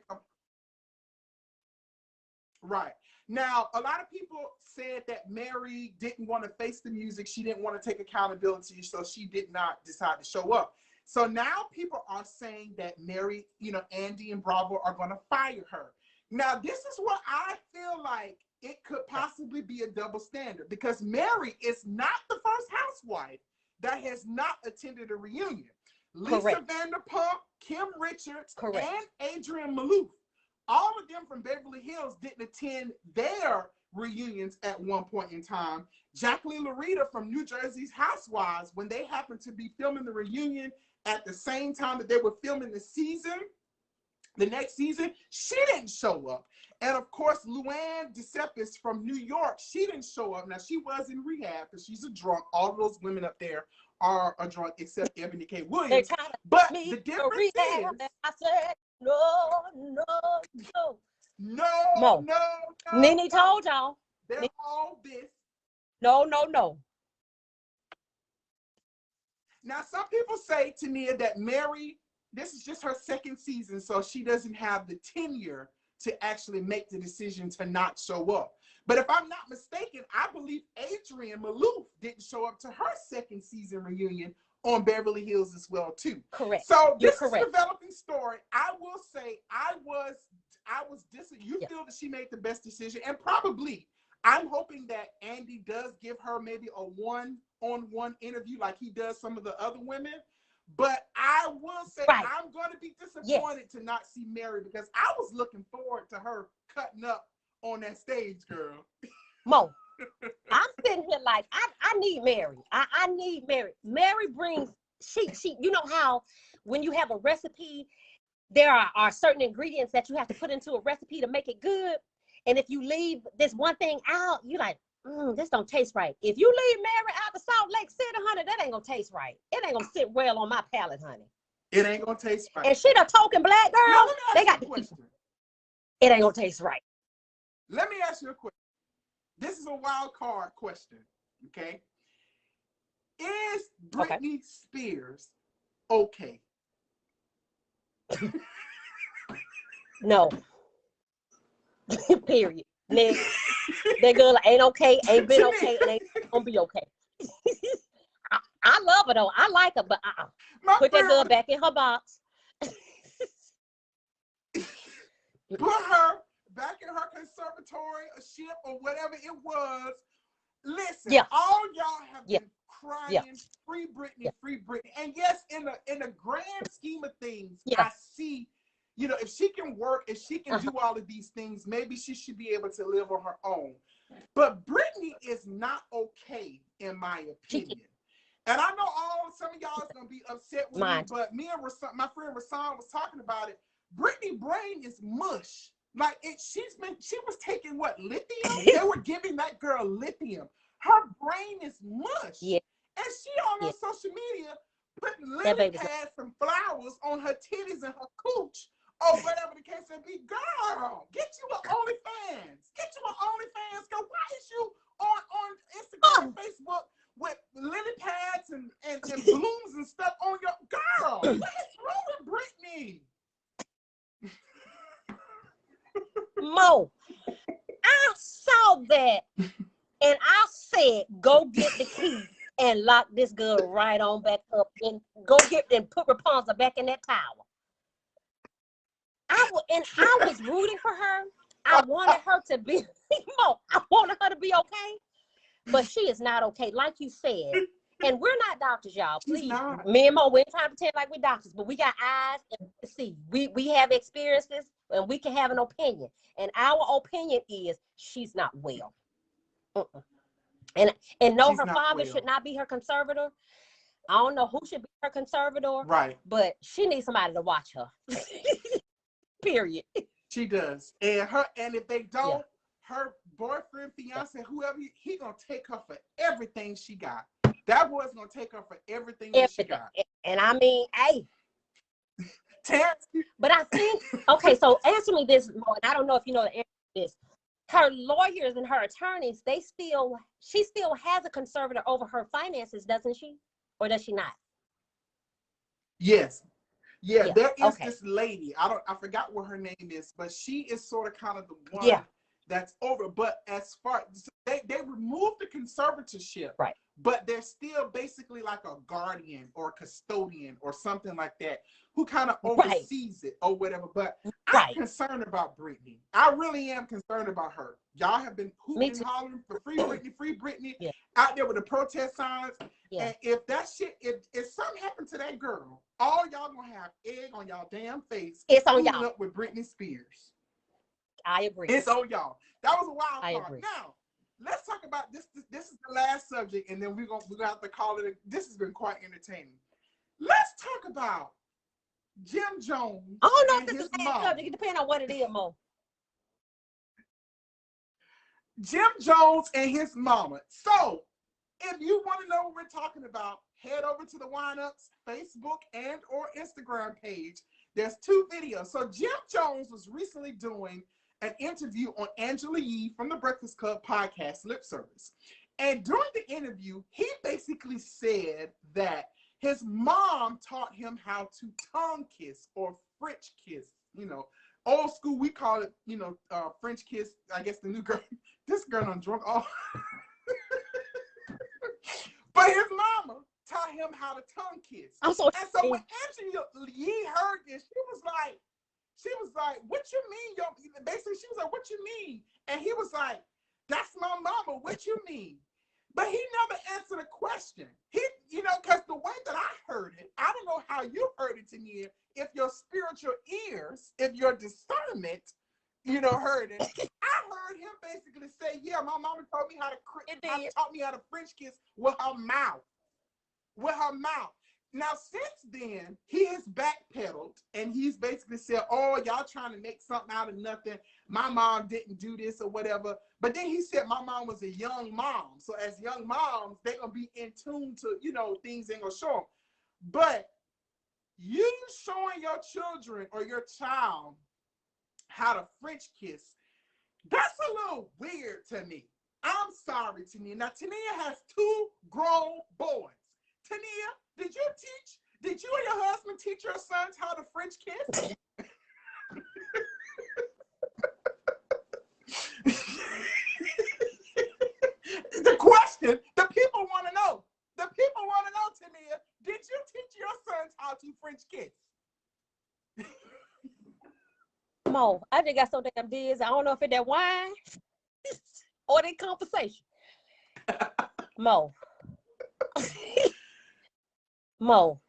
Right. Now, a lot of people said that Mary didn't want to face the music. She didn't want to take accountability, so she did not decide to show up. So now people are saying that Mary, Andy and Bravo are going to fire her. Now, this is what I feel like it could possibly be a double standard, because Mary is not the first housewife that has not attended a reunion. Lisa Vanderpump, Kim Richards, and Adrienne Maloof. All of them from Beverly Hills didn't attend their reunions at one point in time. Jacqueline Larita from New Jersey's Housewives, when they happened to be filming the reunion at the same time that they were filming the next season, she didn't show up. And of course, Luann DeCepis from New York, she didn't show up. Now, she was in rehab because she's a drunk. All of those women up there are drunk except Ebony K. Williams. But the difference is, I said, no. Nene told y'all. They're all this. No. Now, some people say, Tinia, that Mary, this is just her second season, so she doesn't have the tenure to actually make the decision to not show up. But if I'm not mistaken, I believe Adrienne Maloof didn't show up to her second season reunion on Beverly Hills as well, too. Correct. So this is a developing story. I will say you feel that she made the best decision, and probably I'm hoping that Andy does give her maybe a one-on-one interview like he does some of the other women. But I will say I'm going to be disappointed to not see Mary, because I was looking forward to her cutting up on that stage, girl. Mo, I'm sitting here like, I need Mary. I need Mary. Mary brings, she, you know how when you have a recipe, there are certain ingredients that you have to put into a recipe to make it good. And if you leave this one thing out, you're like, this don't taste right. If you leave Mary out of Salt Lake City, honey, that ain't gonna taste right. It ain't gonna sit well on my palate, honey. It ain't gonna taste right. And she the token black girl. Now, they got the question. It ain't gonna taste right. Let me ask you a question. This is a wild card question, okay? Is Britney Spears okay? No. Period. Next. That girl ain't okay, ain't been okay, and ain't gonna be okay. I love her though. I like her, but put that girl back in her box. Put her back in her conservatory, a ship, or whatever it was. Listen, all y'all have been crying, free Britney, free Britney. And yes, in the grand scheme of things, I see, you know, if she can work, if she can do all of these things, maybe she should be able to live on her own. But Britney is not okay, in my opinion. And I know some of y'all is gonna be upset with me, but me and my friend Rasan was talking about it. Britney brain is mush. Like she was taking what, lithium? They were giving that girl lithium. Her brain is mush. Yeah. And she on her social media putting lily pads and flowers on her titties and her cooch, or whatever the case may be. Girl, get you an OnlyFans. Get you an OnlyFans. Girl, why is you on Instagram and Facebook with lily pads and blooms and stuff on your girl? What is wrong with Britney? Mo, I saw that and I said, go get the key and lock this girl right on back up and go get and put Rapunzel back in that tower. I was rooting for her. I wanted her to be Mo, I wanted her to be okay, but she is not okay, like you said. And we're not doctors, y'all. Please, me and Mo, we ain't trying to pretend like we're doctors, but we got eyes and see. We have experiences and we can have an opinion. And our opinion is she's not well. And no, her father should not be her conservator. I don't know who should be her conservator. Right. But she needs somebody to watch her. Period. She does. And if they don't, her boyfriend, fiance, whoever, he gonna take her for everything she got. That boy's gonna take her for everything that she got. And I mean, hey. But I think, okay, so answer me this, Mo, and I don't know if you know the answer to this. Her lawyers and her attorneys, she still has a conservator over her finances, doesn't she? Or does she not? Yes. Yeah, there is this lady. I forgot what her name is, but she is sort of kind of the one that's over. But as far they removed the conservatorship, right? But they're still basically like a guardian or custodian or something like that, who kind of oversees it or whatever. But I'm concerned about Britney. I really am concerned about her. Y'all have been hooting and hollering for free Britney, out there with the protest signs. Yeah. And if that shit, if something happened to that girl, all y'all gonna have egg on y'all damn face. It's on y'all. Up with Britney Spears. I agree. It's on y'all. That was a wild I card. agree. Now, let's talk about this. This is the last subject, and then we're gonna have to call it. This has been quite entertaining. Let's talk about Jim Jones. I don't know and if it's his the last mom. subject. It depends on what it is, Mo. Jim Jones and his mama. So, if you want to know what we're talking about, head over to the Wind-Up's Facebook and or Instagram page. There's 2 videos. So Jim Jones was recently doing an interview on Angela Yee from the Breakfast Club podcast, Lip Service. And during the interview, he basically said that his mom taught him how to tongue kiss or French kiss. You know, old school, we call it, French kiss. I guess the new girl, this girl done drunk all. But his mama taught him how to tongue kiss. I'm so and so when Angela Yee heard this, she was like, what you mean? Basically, she was like, what you mean? And he was like, that's my mama. What you mean? But he never answered a question. He, because the way that I heard it, I don't know how you heard it, Tinia, if your spiritual ears, if your discernment, heard it. I heard him basically say, yeah, my mama taught me how to taught me how to French kiss with her mouth. With her mouth. Now, since then, he has backpedaled and he's basically said, oh, y'all trying to make something out of nothing. My mom didn't do this or whatever. But then he said my mom was a young mom. So as young moms, they're going to be in tune to, things ain't going to show them. But you showing your children or your child how to French kiss, that's a little weird to me. I'm sorry, Tinia. Now, Tinia has 2 grown boys. Tinia, did you and your husband teach your sons how to French kiss? The question, the people want to know. The people want to know, Tinia, did you teach your sons how to French kiss? Mo, I just got so damn busy. I don't know if it's that wine or that conversation. Mo. Mo,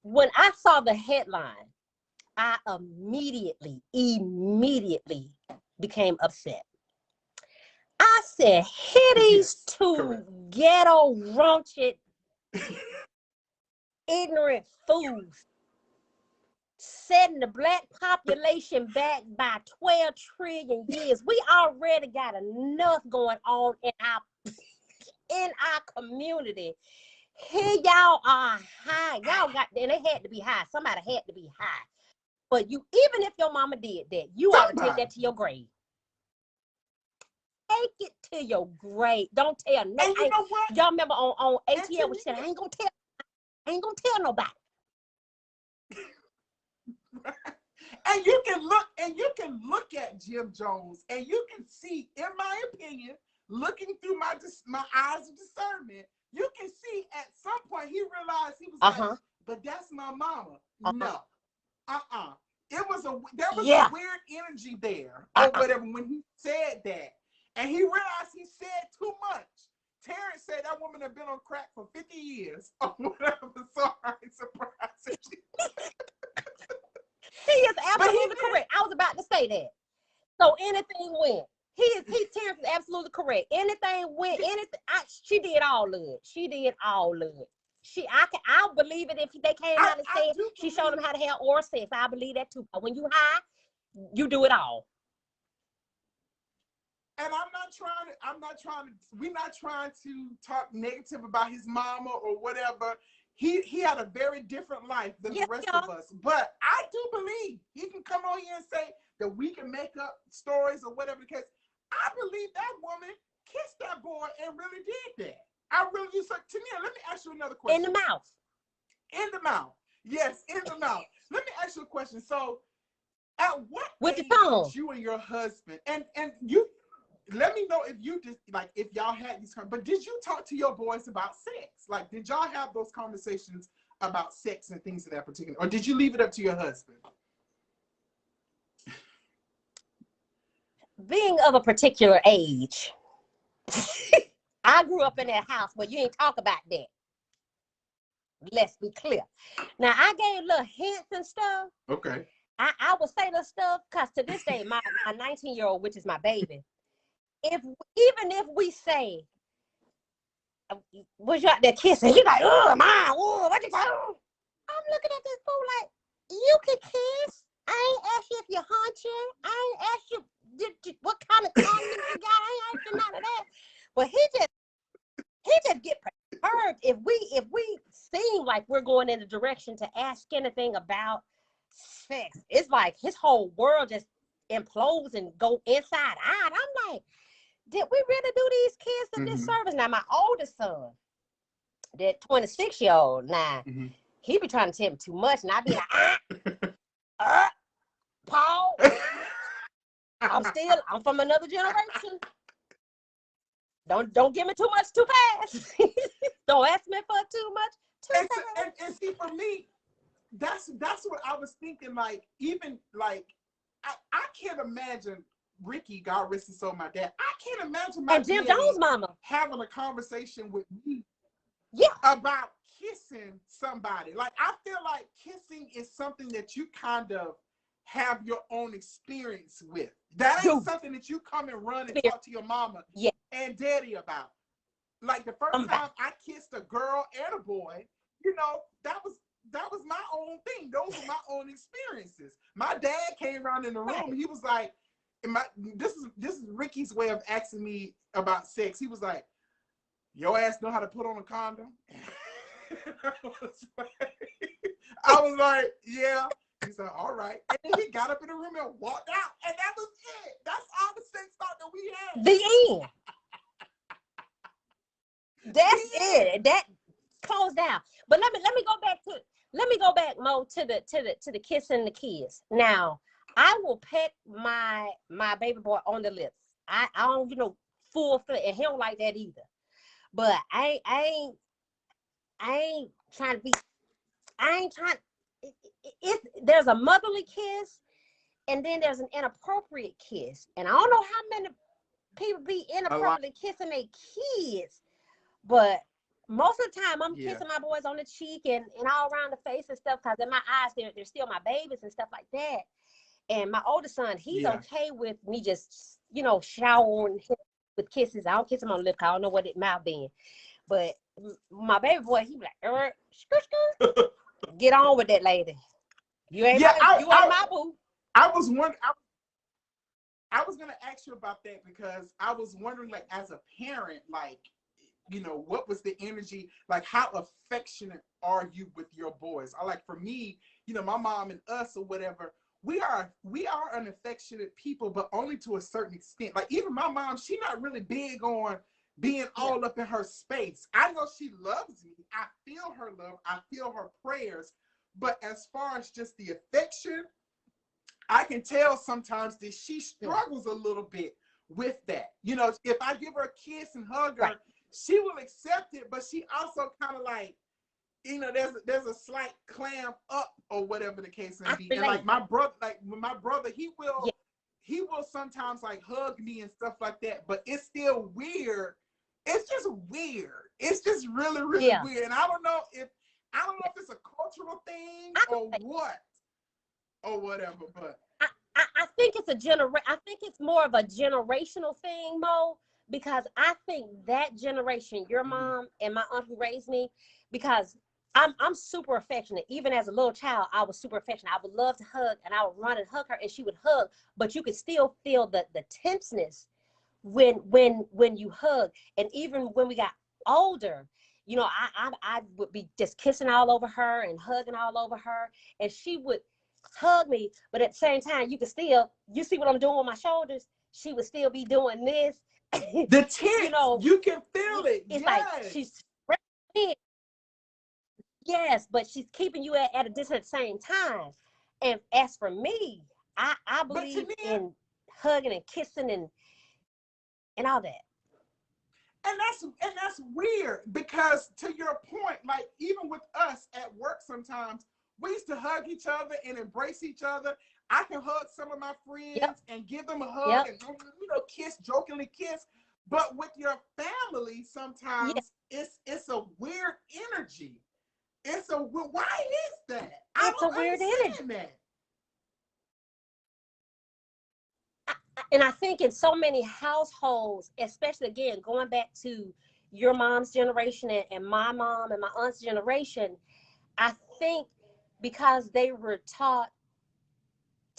when I saw the headline, I immediately became upset. I said, here these 2 ghetto, raunchy, ignorant fools setting the black population back by 12 trillion years. We already got enough going on in our community. Here y'all are high. Y'all got, and they had to be high. Somebody had to be high. But you, even if your mama did that, you ought to take that to your grave. Take it to your grave. Don't tell no. And you know what? Y'all remember on ATL, we said, I ain't gonna tell nobody. And you can look at Jim Jones, and you can see, in my opinion, looking through my eyes of discernment, you can see at some point he realized he was like, but that's my mama. No. There was a weird energy there or whatever when he said that. And he realized he said too much. Terrence said that woman had been on crack for 50 years or whatever. So I'm surprised. He is absolutely correct. I was about to say that. So anything went. Terrence is absolutely correct. Anything went. She did all of it. She did all of it. I'll believe it if they came out and said she showed them how to have oral sex. I believe that too. But when you high, you do it all. And we're not trying to talk negative about his mama or whatever. He had a very different life than the rest of us. But I do believe he can come on here and say that we can make up stories or whatever the case. I believe that woman kissed that boy and really did that. I really do. So, Tinia, let me ask you another question. In the mouth. In the mouth. Yes, in the mouth. Let me ask you a question. So, at what with age the tongue, did you and your husband, and you, let me know if you just, like, if y'all had these, but did you talk to your boys about sex? Like, did y'all have those conversations about sex and things of that particular, or did you leave it up to your husband? Being of a particular age, I grew up in that house where you ain't talk about that. Let's be clear. Now, I gave little hints and stuff. Okay. I would say the stuff because to this day, my 19-year-old, which is my baby, even if we say, was you out there kissing? He's like, oh, mom, oh, what you doing? I'm looking at this fool like, you can kiss. I ain't asked you if you're hunching. I ain't asked you what kind of condom you got. I ain't asked you none of that. But he just get perturbed if we seem like we're going in a direction to ask anything about sex. It's like his whole world just implodes and go inside out. I'm like, did we really do these kids a disservice? Now, my oldest son, that 26-year-old, now, he be trying to tell me too much, and I be like, Paul, I'm from another generation. Don't give me too much too fast. Don't ask me for too much too fast. And see, for me, that's what I was thinking. Like, even like, I can't imagine Ricky, God rest his soul, my dad. I can't imagine my and Jim Jones' mama having a conversation with me, yeah, about kissing somebody. Like, I feel like kissing is something that you kind of have your own experience with. That ain't something that you come and run and talk to your mama and daddy about. Like, the first time I kissed a girl and a boy, you know, that was my own thing. Those were my own experiences. My dad came around in the room. He was like, this is Ricky's way of asking me about sex. He was like, your ass know how to put on a condom? I was like, yeah. He said, all right. And then he got up in the room and walked out. And that was it. That's all the sex talk that we had. The end. That's it. That closed down. But let me go back Mo to the kissing the kids. Now, I will peck my baby boy on the lips. I don't, full foot, and he don't like that either. But I ain't trying to be. There's a motherly kiss, and then there's an inappropriate kiss, and I don't know how many people be inappropriately kissing their kids, but most of the time I'm kissing my boys on the cheek and all around the face and stuff, because in my eyes they're still my babies and stuff like that. And my oldest son, he's okay with me just showering him with kisses. I don't kiss him on the lip, because I don't know what it mouth being. But my baby boy, he be like, get on with that lady. You ain't my boo. I was wondering. I was gonna ask you about that, because I was wondering, like, as a parent, like, what was the energy? Like, how affectionate are you with your boys? Like, for me, my mom and us or whatever, we are an affectionate people, but only to a certain extent. Like, even my mom, she's not really big on being all up in her space. I know she loves me. I feel her love. I feel her prayers. But as far as just the affection, I can tell sometimes that she struggles a little bit with that. If I give her a kiss and hug her, she will accept it, but she also kind of like, there's a slight clam up or whatever the case may be. And like my brother, he will sometimes like hug me and stuff like that, but it's still weird. It's just weird. It's just really, really weird. And I don't know if it's a cultural thing or what or whatever, but I think I think it's more of a generational thing, Mo, because I think that generation, your mom and my aunt who raised me, because I'm super affectionate. Even as a little child, I was super affectionate. I would love to hug, and I would run and hug her, and she would hug, but you could still feel the tenseness when you hug. And even when we got older, I would be just kissing all over her and hugging all over her, and she would hug me, but at the same time, you see what I'm doing with my shoulders, she would still be doing this. The tense, you can feel it. It's like she's but she's keeping you at a distance at the same time. And as for me, I believe in hugging and kissing and all that. And that's weird, because to your point, like, even with us at work, sometimes we used to hug each other and embrace each other. I can hug some of my friends and give them a hug and kiss, jokingly kiss. But with your family, sometimes it's a weird energy. Why is that? It's a weird energy. That. I think in so many households, especially again going back to your mom's generation and my mom and my aunt's generation, I think because they were taught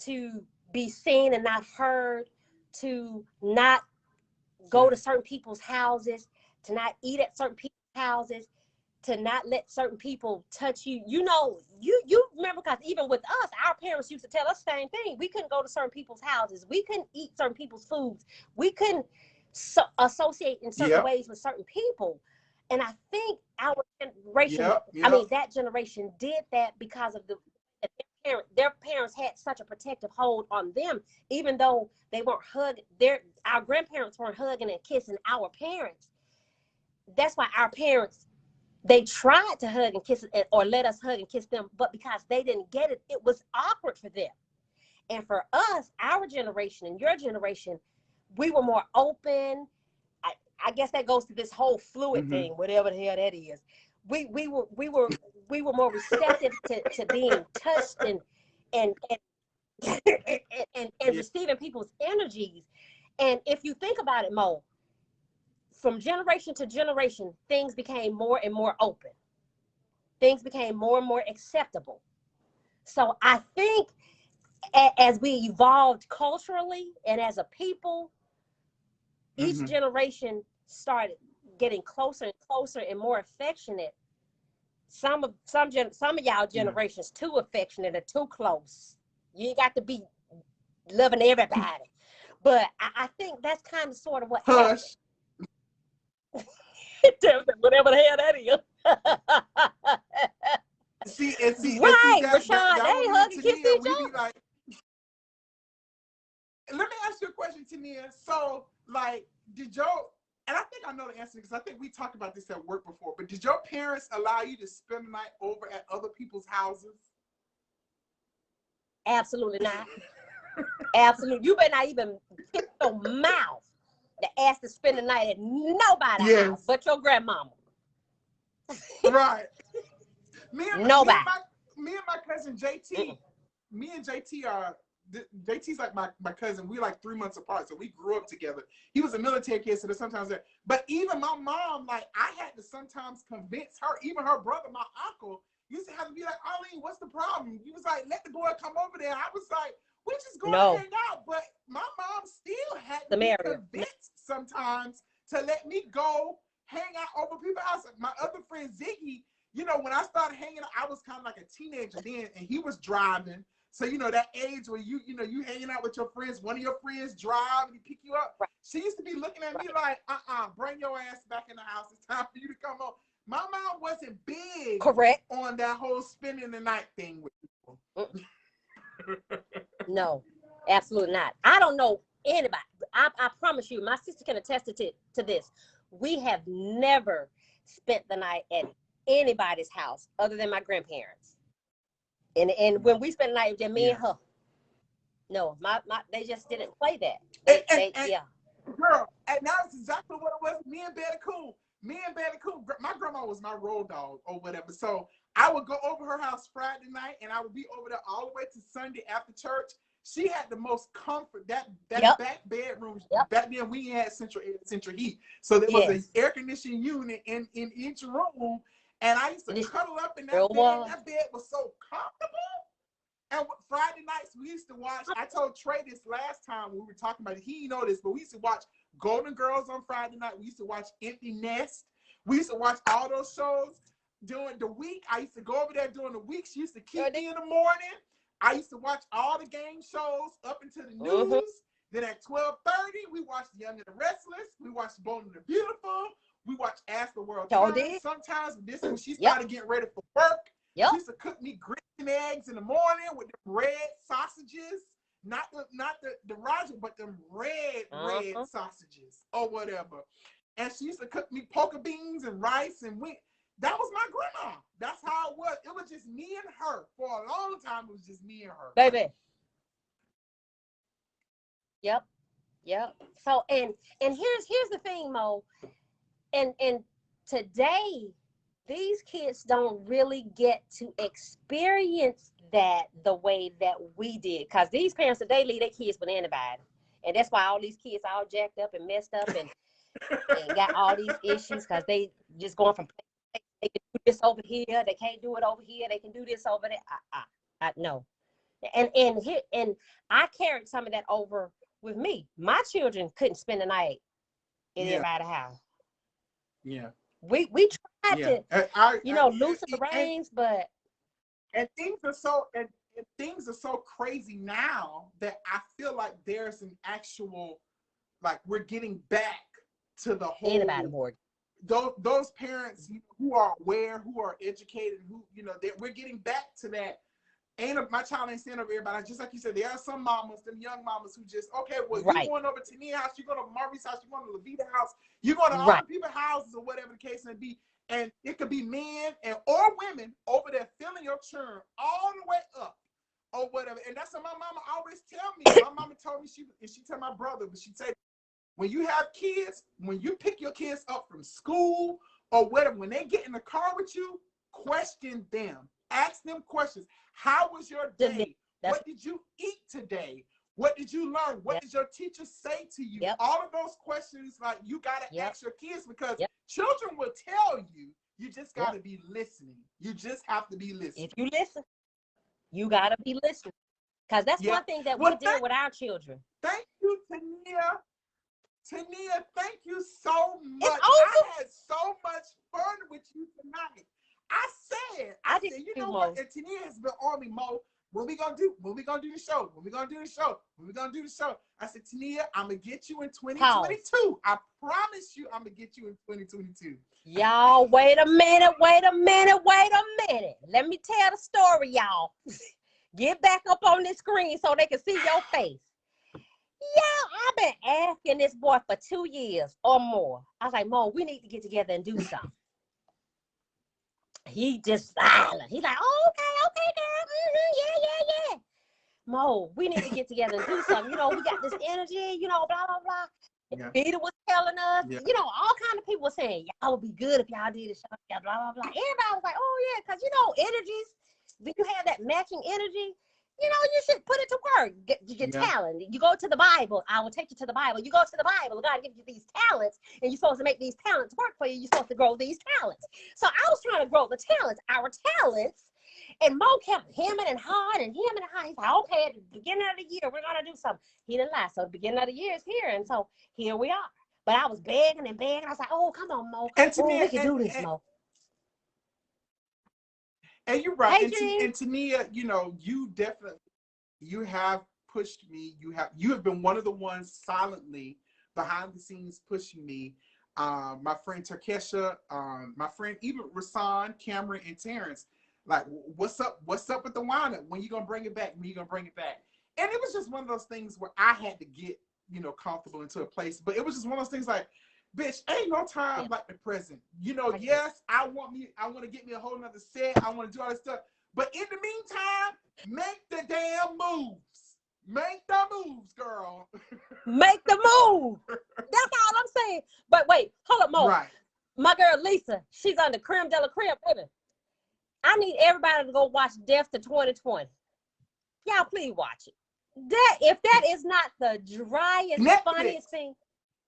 to be seen and not heard, to not go to certain people's houses, to not eat at certain people's houses, to not let certain people touch you. You know, you remember, because even with us, our parents used to tell us the same thing. We couldn't go to certain people's houses. We couldn't eat certain people's foods. We couldn't associate in certain ways with certain people. And I think our generation, I mean, that generation did that because of their parents had such a protective hold on them, even though they weren't hugging. Our grandparents weren't hugging and kissing our parents. That's why our parents, they tried to hug and kiss or let us hug and kiss them, but because they didn't get it, it was awkward for them. And for us, our generation and your generation, we were more open. I guess that goes to this whole fluid thing, whatever the hell that is. We were more receptive to being touched and receiving people's energies. And if you think about it, Mo, from generation to generation, things became more and more open. Things became more and more acceptable. So I think as we evolved culturally and as a people, each generation started getting closer and closer and more affectionate. Some of y'all generations too affectionate or too close. You ain't got to be loving everybody. But I think that's kind of sort of what happened. Whatever the hell that is. see, right, Rashawn, they hug and kiss each other. Like, let me ask you a question, Tinia. So, like, did y'all, and I think I know the answer because I think we talked about this at work before, but did your parents allow you to spend the night over at other people's houses? Absolutely not. Absolutely. You better not even get your mouth to ask to spend the night at nobody's house but your grandmama. Right. Me and my cousin JT, me and JT are, JT's like my cousin. We like 3 months apart, so we grew up together. He was a military kid, so there's sometimes that. But even my mom, like, I had to sometimes convince her, even her brother, my uncle, used to have to be like, Arlene, what's the problem? He was like, let the boy come over there. I was like, we're just going to hang out. But my mom still had to be convinced sometimes to let me go hang out over people's house. My other friend Ziggy, you know, when I started hanging out, I was kind of like a teenager then, and he was driving. So, you know, that age where you you hanging out with your friends, one of your friends drive and he pick you up. Right. She used to be looking at me like, bring your ass back in the house. It's time for you to come home. My mom wasn't big on that whole spending the night thing with people. No, absolutely not. I don't know anybody. I promise you, my sister can attest to this. We have never spent the night at anybody's house other than my grandparents. And when we spent the night, just me and her. No, they just didn't play that. Girl, and that's exactly what it was. Me and Betty Cool. My grandma was my road dog or whatever. So I would go over her house Friday night, and I would be over there all the way to Sunday after church. She had the most comfort. That back bedroom. Back then we had central heat, so there was an air conditioning unit in each room. And I used to cuddle up in that bed. That bed was so comfortable. And Friday nights, we used to watch. I told Trey this last time we were talking about it. He didn't know this, but we used to watch Golden Girls on Friday night. We used to watch Empty Nest. We used to watch all those shows during the week. I used to go over there during the week. She used to keep me in the morning. I used to watch all the game shows up into the news. Then at 12:30, we watched Young and the Restless. We watched Bold and the Beautiful. We watched Ask the World. Sometimes this when she started getting ready for work. She used to cook me grits and eggs in the morning with the red sausages, not the Roger, but the red sausages or whatever. And she used to cook me poker beans and rice, and that was my grandma. That's how it was. It was just me and her for a long time. It was just me and her, baby. Yep. So and here's the thing, Mo, and today, these kids don't really get to experience that the way that we did. Because these parents today leave their kids with anybody. And that's why all these kids all jacked up and messed up and got all these issues because they just going from place to place. They can do this over here. They can't do it over here. They can do this over there. No. And I carried some of that over with me. My children couldn't spend the night in everybody's house. Yeah. We tried to, loosen the reins, but things are so crazy now that I feel like there's an actual, like, we're getting back to the whole those parents who are aware, who are educated, who we're getting back to that. My child ain't staying over everybody. Just like you said, there are some mamas, them young mamas who just, okay, well, you're going over to Tinia's house, you're going to Maurice's house, you're going to Levita's house, you're going to all the people's houses or whatever the case may be. And it could be men or women over there feeling your churn all the way up or whatever. And that's what my mama always tell me. My mama told me, she tell my brother, but she said, when you have kids, when you pick your kids up from school or whatever, when they get in the car with you, question them. Ask them questions. How was your day? What did you eat today? What did you learn? What did your teacher say to you? All of those questions, like, you got to ask your kids, because children will tell you. You just got to be listening. You just have to be listening. If you listen, you got to be listening. Because that's one thing that we did with our children. Thank you, Tinia. Tinia, thank you so much. I had so much fun with you tonight. I said, you know what? And Tinia has been on me, Mo. What we gonna do? When we gonna do the show? When we gonna do the show? When we gonna do the show? I said, Tinia, I'm gonna get you in 2022. I promise you, I'm gonna get you in 2022. Y'all, wait a minute. Let me tell the story, y'all. Get back up on this screen so they can see your face. I've been asking this boy for 2 years or more. I was like, Mo, we need to get together and do something. He just silent. He's like, oh, okay, girl. Yeah. Mo, we need to get together and do something. We got this energy, blah, blah, blah. Peter was telling us, all kind of people were saying, y'all would be good if y'all did a show, blah, blah, blah. Everybody was like, oh, yeah, because, energies, when you have that matching energy, you should put it to work. Get talent. You go to the Bible. I will take you to the Bible. You go to the Bible. God gives you these talents, and you're supposed to make these talents work for you. You're supposed to grow these talents. So I was trying to grow the talents, our talents, and Mo kept hemming and hawing. He's like, okay, at the beginning of the year, we're going to do something. He didn't lie. So the beginning of the year is here, and so here we are. But I was begging and begging. I was like, oh, come on, Mo. We can do this, Mo. And you're right. Hey, and Tinia, you have pushed me. You have been one of the ones silently behind the scenes pushing me. My friend Terkesha, my friend even Rasan, Cameron, and Terrence, like, what's up with the wind-up? When you gonna bring it back? And it was just one of those things where I had to get, comfortable into a place. But it was just one of those things like, bitch, ain't no time like the present. Yes, I want to get me a whole nother set. I want to do all this stuff. But in the meantime, make the damn moves. Make the moves, girl. Make the move. That's all I'm saying. But wait, hold up, Mo. Right. My girl Lisa, she's on the creme de la creme women. I need everybody to go watch Death to 2020. Y'all, please watch it. If that is not the driest, funniest thing.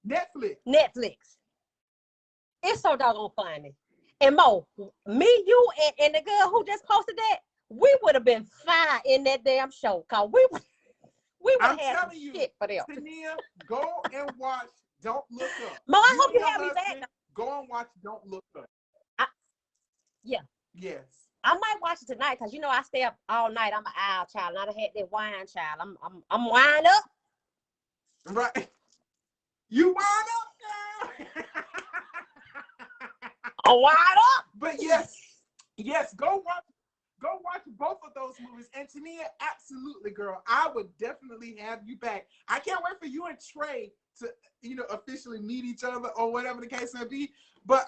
Netflix. It's so doggone funny. And Mo, me, you, and the girl who just posted that, we would have been fine in that damn show. Cause we would have had some shit for them. Tinia, go and watch Don't Look Up. Mo, I hope you have me back. Go and watch Don't Look Up. Yes. I might watch it tonight because I stay up all night. I'm an owl child, and I done had that wine child. I'm wind up. Right. You wind up, girl. I'm wind up. But yes, go watch both of those movies. And Tinia, absolutely, girl, I would definitely have you back. I can't wait for you and Trey to, officially meet each other or whatever the case may be. But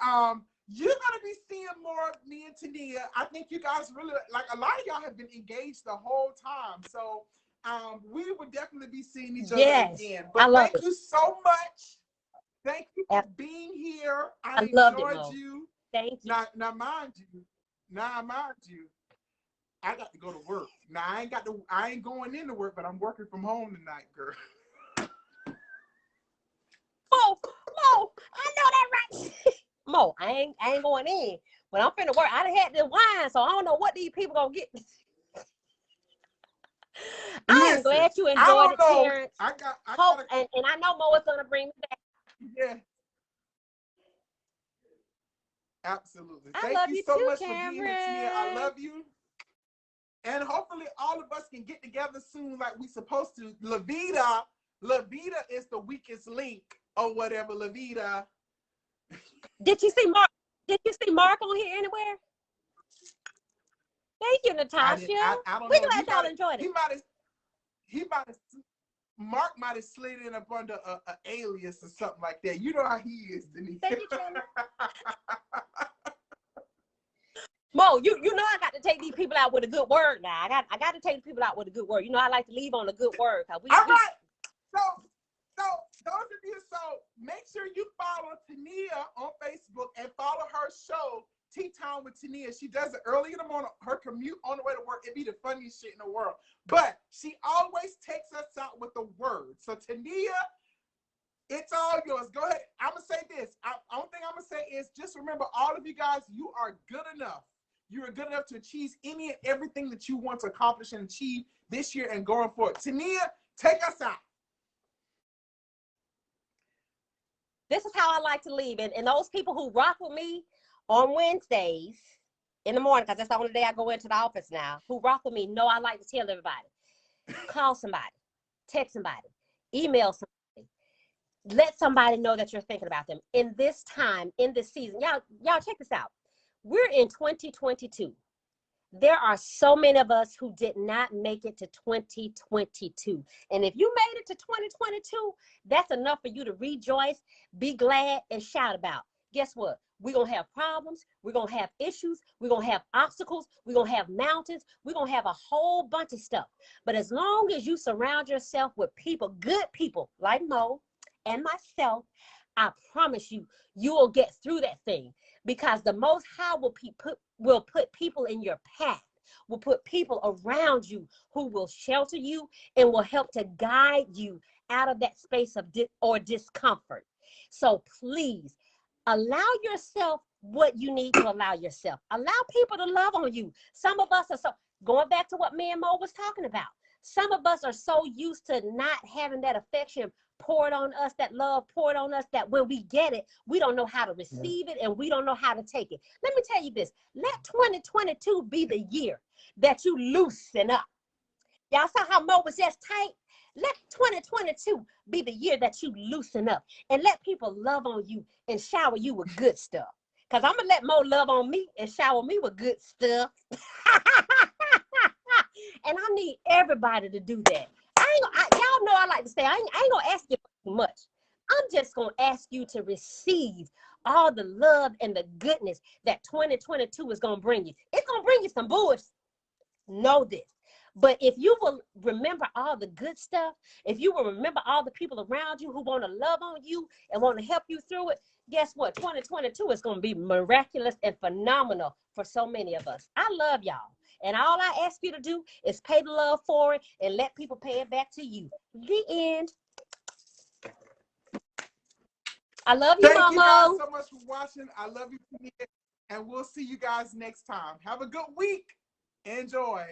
you're gonna be seeing more of me and Tinia. I think you guys really, like, a lot of y'all have been engaged the whole time. So we would definitely be seeing each other again. But thank you so much. Thank you for being here. I enjoyed you. Thank you. Now mind you, I got to go to work. Now I ain't going into work, but I'm working from home tonight, girl. Mo, I ain't going in. When I'm finna work, I done had this wine, so I don't know what these people gonna get. I am glad you enjoyed it, Terrence. And I know Mo is gonna bring me back. Yeah. Absolutely. Thank you so much for being here, Tinia. I love you. And hopefully all of us can get together soon like we supposed to. La Vida is the weakest link or whatever, La Vida. Did you see Mark? Did you see Mark on here anywhere? Thank you, Natasha. I don't We're know. glad y'all enjoyed it. Mark might have slid in up under a alias or something like that. You know how he is, Denise. Thank you, Mo, you know I got to take these people out with a good word now. I got to take people out with a good word. You know I like to leave on a good word. All right. So those of you, make sure you follow Tinia on Facebook and follow her show, Tea Time with Tinia. She does it early in the morning, her commute on the way to work. It'd be the funniest shit in the world. But she always takes us out with a word. So Tinia, it's all yours. Go ahead. I'm going to say this. Only thing I'm going to say is just remember, all of you guys, you are good enough. You are good enough to achieve any and everything that you want to accomplish and achieve this year and going forward. Tinia, take us out. This is how I like to leave. And those people who rock with me on Wednesdays in the morning, because that's the only day I go into the office now, who rock with me, know I like to tell everybody. Call somebody. Text somebody. Email somebody. Let somebody know that you're thinking about them. In this time, in this season, y'all check this out. We're in 2022. There are so many of us who did not make it to 2022. And if you made it to 2022, that's enough for you to rejoice, be glad, and shout about. Guess what? We're going to have problems. We're going to have issues. We're going to have obstacles. We're going to have mountains. We're going to have a whole bunch of stuff. But as long as you surround yourself with people, good people like Mo and myself, I promise you, you will get through that thing. Because the Most High will put people in your path, will put people around you who will shelter you and will help to guide you out of that space of discomfort. So please allow yourself what you need to allow yourself. Allow people to love on you. Some of us are going back to what me and Mo was talking about. Some of us are so used to not having that affection poured on us, that love poured on us, that when we get it, we don't know how to receive it and we don't know how to take it. Let me tell you this. Let 2022 be the year that you loosen up. Y'all saw how Mo was just tight? Let 2022 be the year that you loosen up and let people love on you and shower you with good stuff. Because I'm going to let Mo love on me and shower me with good stuff. And I need everybody to do that. Y'all know I like to say, I ain't going to ask you too much. I'm just going to ask you to receive all the love and the goodness that 2022 is going to bring you. It's going to bring you some bullshit. Know this. But if you will remember all the good stuff, if you will remember all the people around you who want to love on you and want to help you through it, guess what? 2022 is going to be miraculous and phenomenal for so many of us. I love y'all. And all I ask you to do is pay the love for it and let people pay it back to you. The end. I love you, Momo. Thank you guys so much for watching. I love you, and we'll see you guys next time. Have a good week. Enjoy.